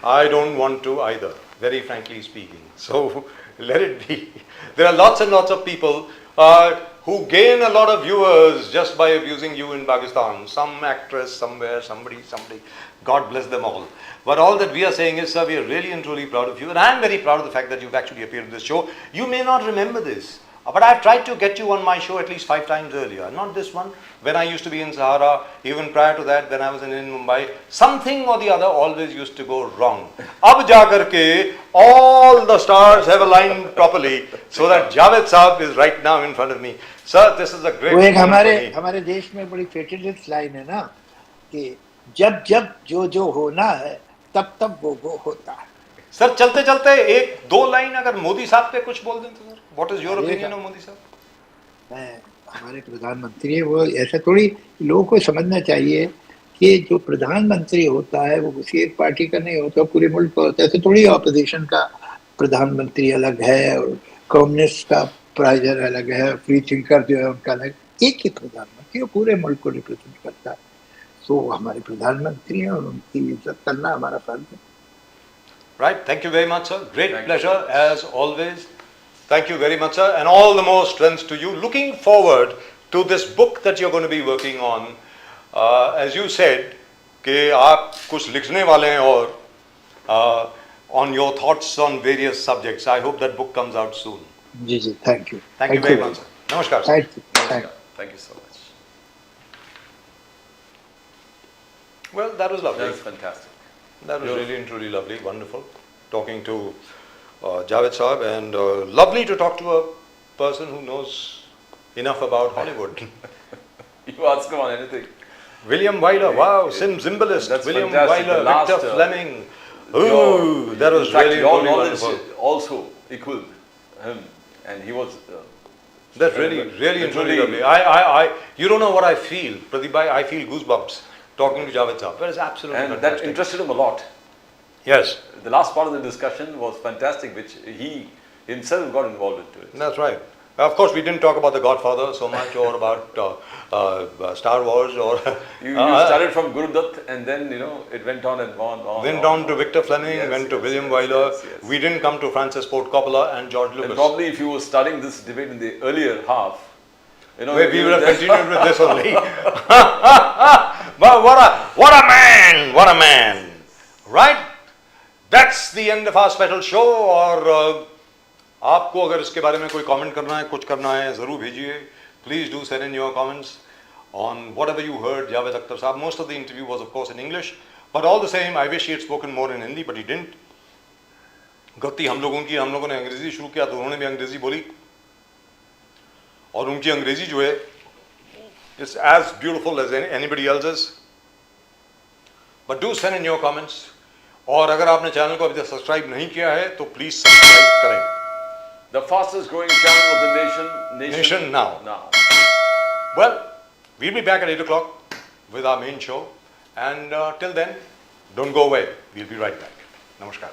I don't want to either, very frankly speaking. So let it be. There are lots and lots of people who gain a lot of viewers just by abusing you in Pakistan. Some actress somewhere, somebody. God bless them all. But all that we are saying is, sir, we are really and truly proud of you. And I am very proud of the fact that you've actually appeared in this show. You may not remember this, but I've tried to get you on my show at least 5 times earlier. Not this one. When I used to be in Sahara, even prior to that, when I was in Mumbai, something or the other always used to go wrong. Ab jaakar ke all the stars have aligned properly, so that Javed Saab is right now in front of me. Sir, this is a great वो एक moment हमारे for me. हमारे देश में बड़ी फेटिलिस्ट line है ना, कि जब जब जो होना है तब तब वो होता है। सर चलते चलते एक दो लाइन अगर मोदी साहब पे कुछ बोल दें तो सर, व्हाट इज योर अरे ओपिनियन सर। ऑफ मोदी साहब? मैं हमारे प्रधानमंत्री है, वो ऐसा थोड़ी, लोगों को समझना चाहिए कि जो प्रधानमंत्री होता है वो किसी एक पार्टी का नहीं होता, पूरे मुल्क का होता है। ऐसे थोड़ी ऑपोजिशन का प्रधानमंत्री अलग है और कम्युनिस्ट का प्राइजर अलग है, फ्री थिंकर जो है उनका अलग। एक ही प्रधानमंत्री वो पूरे मुल्क को रिप्रेजेंट करता है। तो हमारे प्रधानमंत्री हैं और उनकी इज्जत करना हमारा फर्ज है। Right, thank you very much, sir. Great Thank you pleasure so much. as always. Thank you very much, sir, and all the more strength to you. Looking forward to this book that you're going to be working on. As you said, कि आप कुछ लिखने वाले हैं और on your thoughts on various subjects. I hope that book comes out soon. जी जी, thank you. Thank you very much, sir. Namaskar, sir. Thank you. Namaskar. Thank you so much. Well, that was lovely. That was fantastic. That was Beautiful. really and truly lovely, wonderful. Talking to Javed Saab, and lovely to talk to a person who knows enough about Hollywood. You ask him on anything. William Wyler, wow, Yeah. Zimbalist, That's William fantastic. Wyler, The last, Victor Fleming. Your- Ooh, that was in fact, really, your really knowledge wonderful. also equaled him, and he was. That's really, really and truly lovely. You don't know what I feel, Pradeep bhai, I feel goosebumps talking to Javed Saab. That is absolutely And that fantastic. interested him a lot. Yes, The last part of the discussion was fantastic, which he himself got involved into it. that's right. Of course, we didn't talk about The Godfather so much, or about Star Wars, or You started from Guru Dutt, and then it went on and on. went on to Victor Fleming, Yes, went to yes, William yes, Wyler. yes, yes. We didn't come to Francis Ford Coppola and George And Lucas. probably if you were studying this debate in the earlier half, We would have continued with this only. But what a man! What a man! Right? That's the end of our special show. और आपको अगर इसके बारे में कोई comment करना है, कुछ करना है, ज़रूर भेजिए. Please do send in your comments on whatever you heard Javed Akhtar Saab. Most of the interview was of course in English, but all the same, I wish he had spoken more in Hindi, but he didn't. गलती हम लोगों की, हम लोगों ने अंग्रेजी शुरू किया तो उन्होंने भी अंग्रेजी बोली, और उनकी अंग्रेजी जो है is as beautiful as anybody else's. But do send in your comments. और अगर आपने चैनल को अभी तक सब्सक्राइब नहीं किया है तो प्लीज सब्सक्राइब करें. the fastest growing channel of the nation Now. now. Well, we'll be back at 8 o'clock with our main show, and till then, don't go away. We'll be right back. Namaskar.